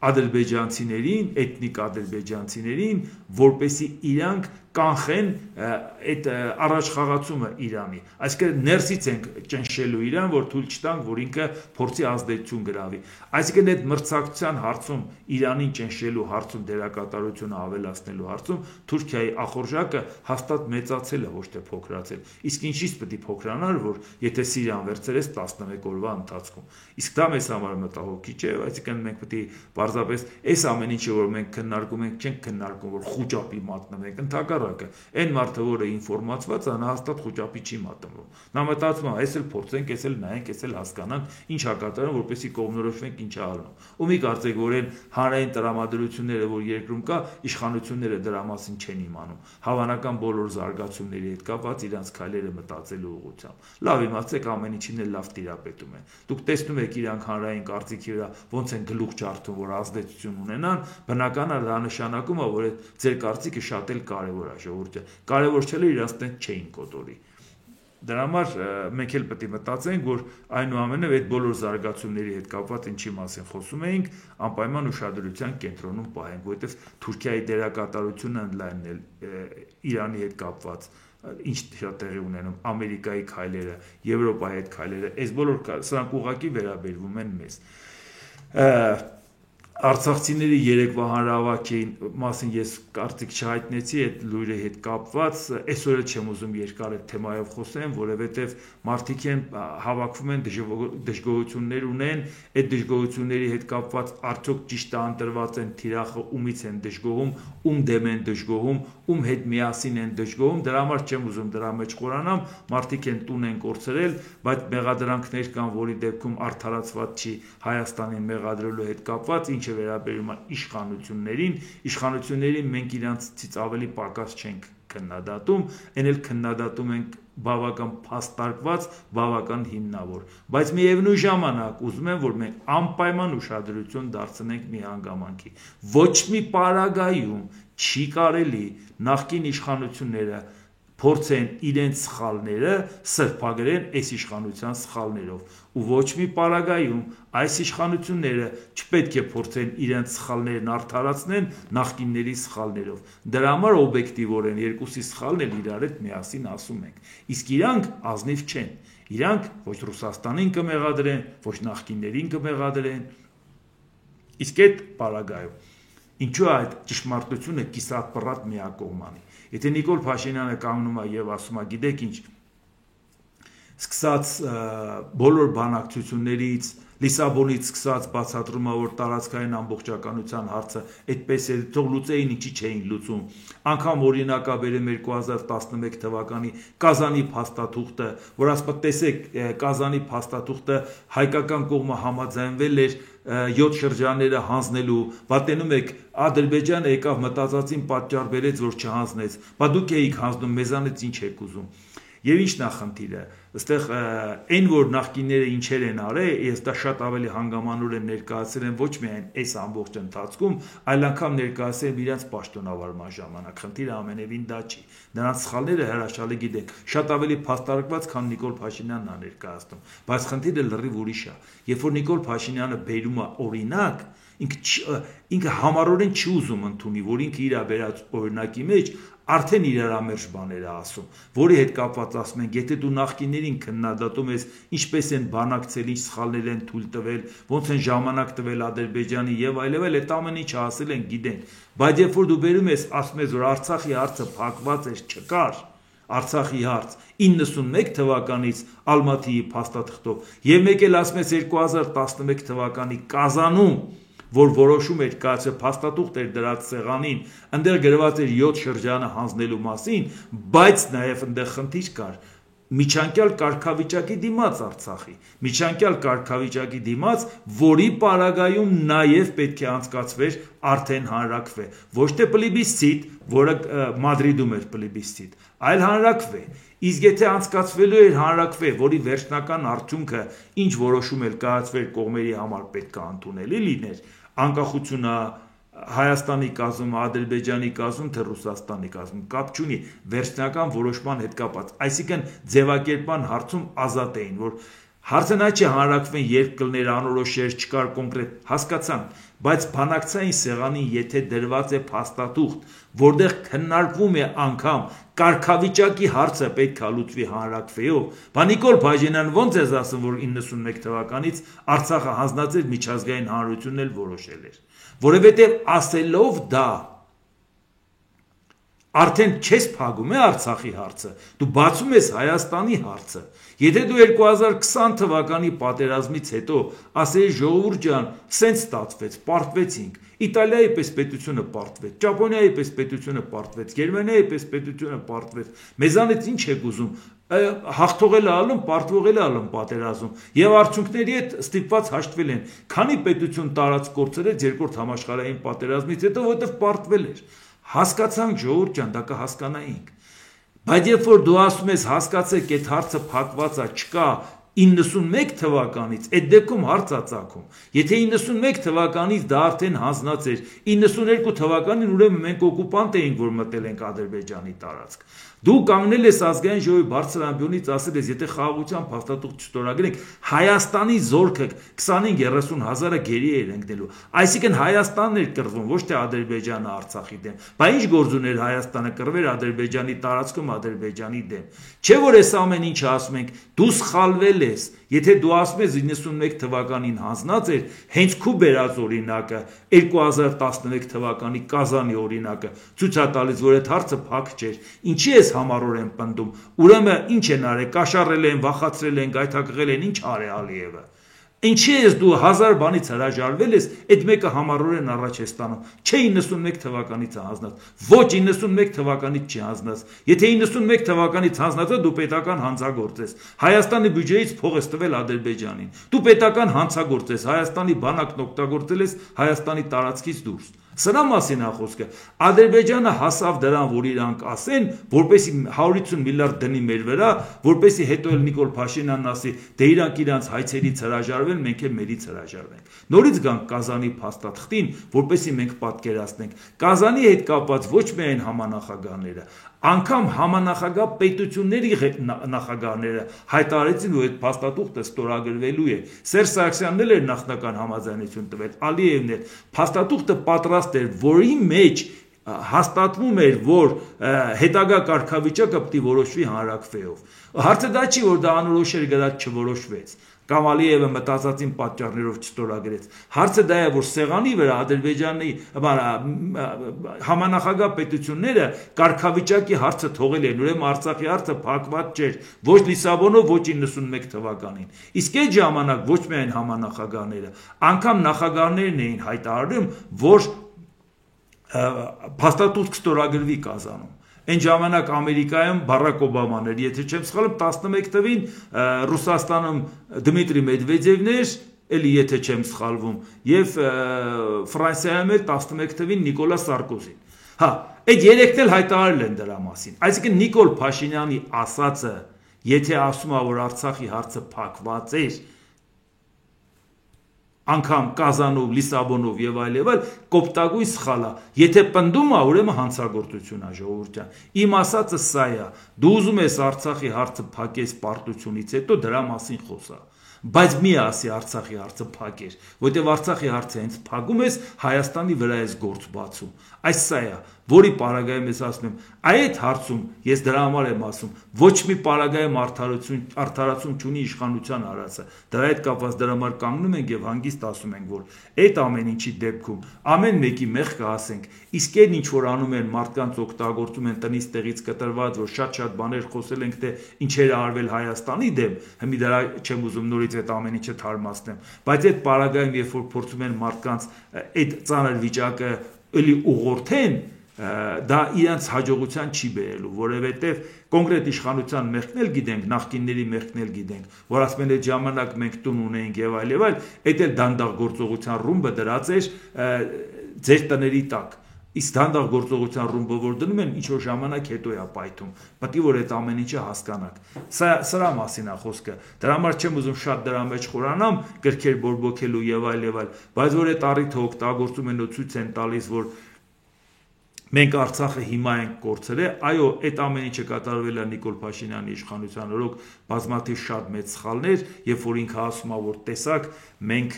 S1: ադրբեջանցիներին, էթնիկ ադրբեջանցիներին, որպեսի իրանք կանխեն այդ առաջխաղացումը Իրանի։ Այսինքն ներսից ենք ճնշելու Իրան, որ թույլ չտանք, որ ինքը փորձի ազդեցություն գրավի։ Այսինքն այդ մրցակցության հարցում, Իրանին ճնշելու հարցում, դերակատարությունը ավելացնելու հարցում Թուրքիայի ախորժակը հաստատ մեծացել է, ոչ թե փոքրացել։ Իսկ ինչից պետք է փոքրանար, որ եթե Սիրիան վերցրեց 11 օրվա ընթացքում։ Իսկ դա մեզ համար մտահոգիչ չէ, այսինքն մենք պետք է պարզապես այս ամեն ինչը, որ մենք քննարկում ենք, չենք քննարկում, որ խոճապի մատնվենք, ընդհակառակը, այն մարդը, որը ինֆորմացված է, նա հաստատ խոճապի չի մատնվում։ Նա մտածում է, այս էլ փորձենք, այս էլ նայենք, այս էլ հասկանանք, ինչ է կատարվում, որպեսզի կողմնորոշվենք ինչ է ալնում։ Ու մի կարծեք, որ այն հանրային տրամադրությունները, որ երկրում կա, իշխանությունները դրա մասին չեն իմանում։ Հավանական բոլոր զարգացումների հետ կապված իրանց քայլերը մտածելու ուղղությամբ։ Լավ իմացեք, ամեն ինչին էլ լավ տիրապետում են։ Դուք տեսնում եք իրանք հանրային կարծիքի վրա ոնց են գլուխ ջարդում, որ ազդեցություն ունենան, բնական է դա նշանակում է, որ այդ ձեր կարծիքը շատ էլ կարևոր է, ժողովուրդը։ Կարևոր չէ իրանց տենց չէին կոտորի։ Դրա համար մենք էլ պետք է մտածենք, որ այնուամենայնիվ այդ բոլոր զարգացումների հետ կապված ինչի մասին խոսում էինք, անպայման ուշադրության կենտրոնում պահենք, որովհետև Թուրքիայի դերակատարությունը ընդլայնել Իրանի հետ կապված ինչ տեղի ունենում, Ամերիկայի քայլերը, Եվրոպայի հետ քայլերը, այս բոլոր սրանք ուղղակի վերաբերվում են մեզ։ Արցախցիների երեկվա հանրահավաքի մասին ես կարծիք չհայտնեցի այդ լուրի հետ կապված, այսօր չեմ ուզում երկար այդ թեմայով խոսեմ, որովհետև մարդիկ են հավաքվում են դժգոհություններ ունեն, այդ դժգոհությունների հետ կապված արդյոք ճիշտ է ընտրված են թիրախը ումից են դժգոհում, ում դեմ են դժգոհում, ում հետ միասին են դժգոհում, դրա համար չեմ ուզում դրա մեջ խորանամ, մարդիկ են տուն են կորցրել, բայց մեղադրանքներ կան, որի դեպքում արդարացված չի Հայաստանին մեղադրելու հետ կապված, ինչ վերաբերում է իշխանություններին մենք իրանցից ավելի պակաս չենք քննադատում, այն էլ քննադատում ենք բավական փաստարկված, բավական հիմնավոր, բայց միևնույն ժամանակ ուզում եմ, որ մենք անպայման ուշադրություն դարձնենք մի հանգամանքի։ Ոչ մի պարագայում չի կարելի նախկին իշխանությունները փորձեն իրենց սխալները սրբագրեն այս իշխանության սխալներով ու ոչ մի պարագայում այս իշխանությունները չպետք է փորձեն իրենց սխալներն արդարացնեն նախկինների սխալներով։ Դրա համար օբյեկտիվորեն երկուսի սխալն էլ իրար հետ միասին ասում ենք։ Իսկ իրանք ազնիվ չեն։ Իրանք ոչ Ռուսաստանին կմեղադրեն, ոչ նախկիններին կմեղադրեն։ Իսկ այդ պարագայում ինչու է այդ ճշմարտությունը կիսատ-պռատ միակողմանի։ Եթե Նիկոլ Փաշինյանը կանգնում է եւ ասում է, գիտեք ինչ, սկսած բոլոր բանակցություններից, Լիսաբոնից սկսած բացատրում է, որ տարածքային ամբողջականության հարցը այդպես է, թող լուծեին, ինչի չէին լուծում։ Անգամ օրինակաբերեմ 2011 թվականի Կազանի փաստաթուղթը, որ ասում տեսեք, Կազանի փաստաթուղթը հայկական կողմը համաձայնվել էր 7 շրջանները հանձնելու, պատենում եք Ադրբեջանը եկավ մտածածին պատճառ բերեց, որ չհանձնեց, բա դուք էիք հանձնում, մեզանից ինչ եք ուզում։ Եվ ինչ նախնդիրը, այստեղ այն որ նախկինները ինչեր են արել, ես դա շատ ավելի հանգամանորեն ներկայացրել են ոչ միայն այս ամբողջ ընթացքում, այլ անգամ ներկայացրել իրենց պաշտոնավարման ժամանակ։ Խնդիրը ամենևին դա չի։ Նրանց սխալները հրաշալի գիտենք, շատ ավելի փաստարկված, քան Նիկոլ Փաշինյանն է ներկայացնում, բայց խնդիրը լրիվ ուրիշ է։ Երբ որ Նիկոլ Փաշինյանը բերում է օրինակ, ինքը համառորեն չի ուզում ընդունի, որ ինքը իր բերած օրինակի մեջ արդեն իրարամերժ բաներ է ասում, որի հետ կապված ասում ենք, եթե դու նախկիներին քննադատում ես, ինչպես են բանակցել, ինչ սխալներ են թույլ տվել, ոնց են ժամանակ տվել Ադրբեջանի եւ այլև, այդ ամեն ինչը ասել են, գիտենք, բայց երբ որ դու բերում ես, ասում ես, որ Արցախի հարցը փակված էր, չկար, Արցախի հարց 91 թվականից Ալմատիի փաստաթղթով եւ մեկ էլ ասում ես 2011 թվականի Կազանում, որ որոշում էր կայացել փաստաթուղթ էր դրած սեղանին, այնտեղ գրված էր 7 շրջանը հանձնելու մասին, բայց նաև այնտեղ խնդիր կար միջանկյալ կարգավիճակի դիմաց Արցախի, միջանկյալ կարգավիճակի դիմաց, որի պարագայում նաև պետք է անցկացվեր արդեն հանրաքվե, ոչ թե պլեբիսցիտ, որը Մադրիդում էր պլեբիսցիտ, այլ հանրաքվե։ Իսկ եթե անցկացվելու էր հանրաքվե, որի վերջնական արդյունքը ինչ որոշում էլ կայացվեր կողմերի համար պետք է ընդունելի լիներ, անկախությունը Հայաստանի կազմում, Ադրբեջանի կազմում, թե Ռուսաստանի կազմում, կապ չունի վերջնական որոշման հետ կապված, այսինքն ձևակերպման հարցում ազատ էին, որ հարցը նա չի հանրաքվեն երբ կլներ անորոշեր, չկար կոնկրետ, հասկացան, բայց բանակցային սեղանին եթե դրված է փաստաթուղթ, որտեղ քննարկվում է անգամ կարգավիճակի հարցը պետք է լուծվի հանրաքվեով, բա Նիկոլ Փաշինյանը ոնց է ասում, որ 91 թվականից Արցախը հանձնած էր միջազգային հանրությունն էլ որոշել էր, որովհետև ասելով դա արդեն չես փակում է Արցախի հարցը, դու բացում ես Հայաստանի հարցը, եթե դու 2020 թվականի պատերազմից հետո ասեի ժողովուրդ ջան, սենց ստացվեց, պարտվեցինք, Իտալիայի պես պետությունը պարտվեց, Ճապոնիայի պես պետությունը պարտվեց, Գերմանիայի պես պետությունը պարտվեց, մեզանից ինչ եք ուզում, հաղթողել է ալում, պարտվողել է ալում պատերազում, եւ արդյունքների հետ ստիպված հաշտվել են, քանի պետություն տարած կորցրեց երկրորդ համաշխարհային պատերազմից հետո, որովհետեւ պարտվել էր, հասկացանք ժողովուրդ ջան, դա կհասկանայինք, բայց երբ որ դու ասում ես հասկացեք, այդ հարցը փակված է, չկա 91 թվականից, այդ դեպքում հարց է ծագում, եթե 91 թվականից դա արդեն հանձնած էր, 92 թվականին ուրեմն մենք օկուպանտ էինք, որ մտել ենք Ադրբեջանի տարածք, դու կանգնել ես ազգային ժողովի բարձր ամբիոնից ասել ես, եթե խաղաղության փաստաթուղթ չստորագրենք, Հայաստանի զորքը 25-30 հազարը գերի էր ընկնելու, այսինքն Հայաստանն էր կռվում, ոչ թե Ադրբեջանը Արցախի դեմ, բա ինչ գործ ուներ Հայաստանը կռվեր Ադրբեջանի տարածքում Ադրբեջանի դեմ, չէ որ այս ամեն ինչը ասում ենք, դու սխալվել ես, եթե դու ասում ես 91 թվականին հանձնած էր, հենց քու բերած օրինակը 2011 թվականի Կազանի օրինակը ցույց է տալիս, որ այդ հարցը փակ չէր, ինչի ես համառորեն պնդում, ուրեմն ինչ են արել, կաշառել են, վախացրել են, գայթակղել են, ինչ արել Ալիևը, ինչի ես դու 1000 բանից հրաժարվել ես, այդ մեկը համառորեն առաջ է ստանում, չէ 91 թվականից է հանձնած, ոչ 91 թվականից չի հանձնած, եթե 91 թվականից հանձնած է, դու պետական հանցագործ ես, Հայաստանի բյուջեից փող ես տվել Ադրբեջանին, դու պետական հանցագործ ես, Հայաստանի բանակն օգտագործել ես Հայաստանի տարածքից դուրս, սրա մասին է խոսքը, Ադրբեջանը հասավ դրան, որ իրանք ասեն, որպեսի 150 միլիարդ դնի մեր վրա, որպեսի հետո էլ Նիկոլ Փաշինյանն ասի, դե իրանք իրանց հայցերից հրաժարվեն, մենք էլ մերից հրաժարվենք, նորից գանք Կազանի փաստաթղթին, որպեսի մենք պատկերացնենք, Կազանի հետ կապված ոչ միայն համանախագահները, անգամ համանախագահ պետությունների նախագահները հայտարարեցին, որ այդ փաստաթուղթը ստորագրվելու է, Սերժ Սարգսյանն էլ էր նախնական համաձայնություն տվել, Ալիևն էլ, փաստաթուղթը պատրաստ էր, որի մեջ հաստատվում էր, որ հետագա կարգավիճակը պետք է որոշվի հանրաքվեով, հարցը դա չի, որ դա անորոշ էր գրած չորոշվեց, կամ Ալիևը մտածածին պատճառներով չստորագրեց, հարցը դա է, որ սեղանի վրա Ադրբեջանի համանախագահ պետությունները կարգավիճակի հարցը թողել են, ուրեմն Արցախի հարցը փակված չէր, ոչ Լիսաբոնով, ոչ 91 թվականին, իսկ այդ ժամանակ ոչ միայն համանախագահները, անգամ նախագահներն էին հայտարարում, որ փաստաթուղթ կստորագրվի Կազանում, այն ժամանակ Ամերիկայում Բարակ Օբաման էր, եթե չեմ սխալվում, 11 թվին Ռուսաստանում Դմիտրի Մեդվեդևն էր, էլի եթե չեմ սխալվում, եւ Ֆրանսիայում էր 11 թվին Նիկոլա Սարկոզին, հա, Այդ երեքն էլ հայտարարել են դրա մասին։ Այսինքն Նիկոլ Փաշինյանի ասածը, եթե ասում է, որ Արցախի հարցը փակված էր, անգամ Կազանով, Լիսաբոնով եւ այլ, կոպտագույն սխալ է։ Եթե պնդում է, ուրեմն հանցագործություն է ժողովրդյան։ Իմ ասածը սա է։ Դու ուզում ես Արցախի հարցը փակես պարտությունից հետո դրա մասին խոսա։ Բայց մի ասի Արցախի հարցը փակեր, որտեղ Արցախի հարցը հենց փակում ես, Հայաստանի վրա ես գործ բացում։ Այս սա է, որի պարագայում ես ասում եմ, այդ հարցում ես դրա համար եմ ասում, ոչ մի պարագայում արդարացում չունի իշխանության արածը։ Դրա հետ կապված դրա համար կանգնում ենք եւ հանգիստ ասում ենք, որ այդ ամեն ինչի դեպքում ամեն մեկի մեղքը ասենք, իսկ այն ինչ որ անում են մարդկանց օգտագործում են տնից տեղից կտրված, որ շատ բաներ խոսել ենք, թե ինչեր արվել Հայաստանի դեմ, հիմի դրա չեմ ուզում նորից այդ ամեն ինչը թարմացնեմ, բայց այդ պարագայում երբ որ փորձում են մարդկանց այդ ծանր վիճակը էլի ուղղորդեն, դա իրենց հաջողության չի բերելու, որովհետև կոնկրետ իշխանության մեղքն էլ գիտենք, նախկինների մեղքն էլ գիտենք, որ ասում են այդ ժամանակ մենք տուն ունեինք եւ այլ, այդ էլ դանդաղ գործողության ռումբը դրած էր ձեր տների տակ։ Իսկ դանդաղ գործողության ռումբը որ դնում են, ինչ որ ժամանակ հետո է պայթում։ Պետք է որ այդ ամեն ինչը հասկանաք։ Սրա մասին է խոսքը։ Դրա համար չեմ ուզում շատ դրա մեջ խորանամ, գրքեր բորբոքելու եւ այլ, բայց որ այդ առիթը օգտագործում են ու ցույց են տալիս, որ մենք Արցախը հիմա ենք կորցրել, այո, այդ ամեն ինչը կատարվել է Նիկոլ Փաշինյանի իշխանության օրոք բազմաթիվ շատ մեծ սխալներ, երբ որ ինքը ասում է, որ տեսակ, մենք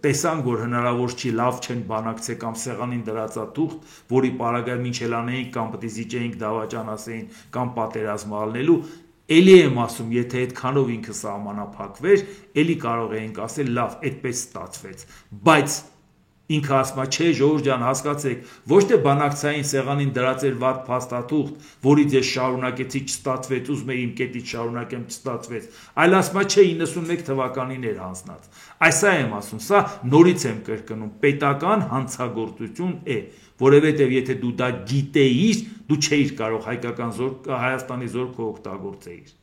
S1: տեսանք, որ հնարավոր չի լավ չեն բանակցե կամ սեղանին դրածա թուղթ, որի պարագայում ինչ էլ անեինք կամ պետք է զիջեինք դավաճան ասեին կամ պատերազմ ալնելու, էլի եմ ասում, եթե այդքանով ինքը սահմանափակվեր, էլի կարող էինք ասել լավ, այդպես ստացվեց, բայց ինքը ասում է, չէ, ժողովուրդ ջան, հասկացեք, ոչ թե բանակցային սեղանին դրած էր վատ փաստաթուղթ, որից ես շարունակեցի չստացվեց, ուզում էի իմ կետից շարունակեմ չստացվեց, այլ ասում է, չէ, 91 թվականին էր հանձնած։ Այսա եմ ասում, սա նորից եմ կրկնում, պետական հանցագործություն է, որովհետև եթե դու դա գիտեիր, դու չէիր կարող Հայաստանի զորքը օգտագործեիր։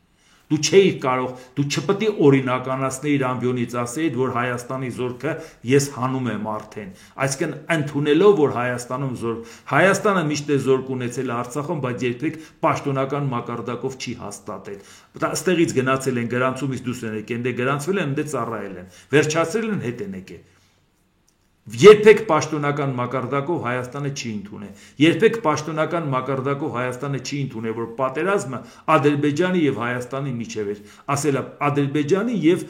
S1: Դու չէիր կարող, դու չպետք է օրինականացնեիր ամբյոնից ասեիր, որ Հայաստանի զորքը ես հանում եմ արդեն։ Այսինքն ընդունելով, որ Հայաստանը միշտ է զորք ունեցել Արցախում, բայց երբեք պաշտոնական մակարդակով չի հաստատել։ Այստեղից գնացել են գրանցումից դուրս են եկել, դե գրանցվել են, դե ծառայել են, վերջացրել են, հետ են եկել։ Երբեք պաշտոնական մակարդակով Հայաստանը չի ընդունել։ Երբեք պաշտոնական մակարդակով Հայաստանը չի ընդունել, որ պատերազմը Ադրբեջանի եւ Հայաստանի միջև էր։ Ասել է Ադրբեջանի եւ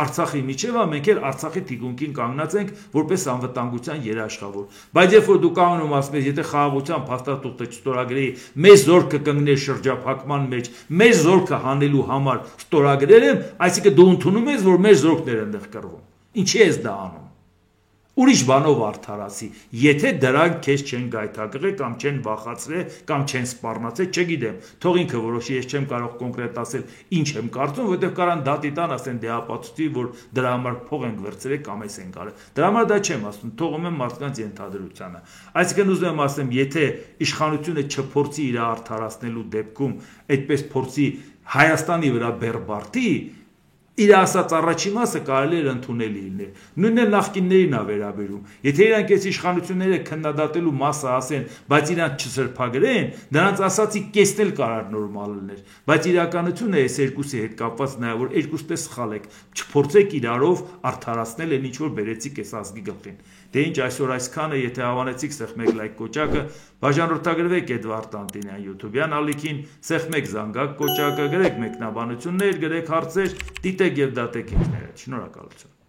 S1: Արցախի միջև, մենք էլ Արցախի թիկունքին կանգնած ենք որպես անվտանգության երաշխավոր։ Բայց երբ որ դու կանգնում ասում ես, եթե խաղաղության փաստաթուղթը չստորագրեի, մեր զորքը կընկներ շրջափակման մեջ, մեր զորքը հանելու համար ստորագրել եմ, այսինքն դու ընդունում ես, որ մեր զորքն են այնտեղ կռվում։ Ինչի ես դա անում։ Ուրիշ բանով արդարացի, եթե դրանք քեզ չեն գայթակղել կամ չեն վախացրել կամ չեն սպառնացել, չգիտեմ, թող ինքը որոշի, ես չեմ կարող կոնկրետ ասել ինչ եմ կարծում, որովհետև կարան դատի տան ասեն դե ապացուցի, որ դրա համար փող ենք վերցրել կամ էս ենք արել։ Դրա համար դա չեմ ասում, թողում եմ մարդկանց ենթադրությանը։ Այսինքն ուզում եմ ասեմ, եթե իշխանությունը չփորձի իր արդարացնելու դեպքում այդպես փորձի Հայաստանի վրա բերբարտի, իր ասած առաջի մասը կարելի էր ընդունելի լինել։ Նույնն էլ նախկիններին է վերաբերում։ Եթե իրանք այս իշխանությունները քննադատելու մասը ասեն, բայց իրանք չսրբագրեն, նրանց ասացի կեսն էլ կարար նորմալ լիներ։ Բայց իրականությունը այս երկուսի հետ կապված նայ, որ երկուսն է սխալ եք, չփորձեք իրարով արդարացնել այն ինչ որ բերեցիք այս ազգի գլխին։ Դե ինչ այսօր այսքանը, եթե հավանեցիք, սեղմեք լայք կոճակը, բաժանորդագրվեք Էդվարդ Անտինյան YouTube-յան ալիքին, սեղմեք զանգակ կոճակը, գրեք մեկնաբանություններ, գրեք հարցեր, դիտեք եւ դատեք ինքներդ։ Շնորհակալություն։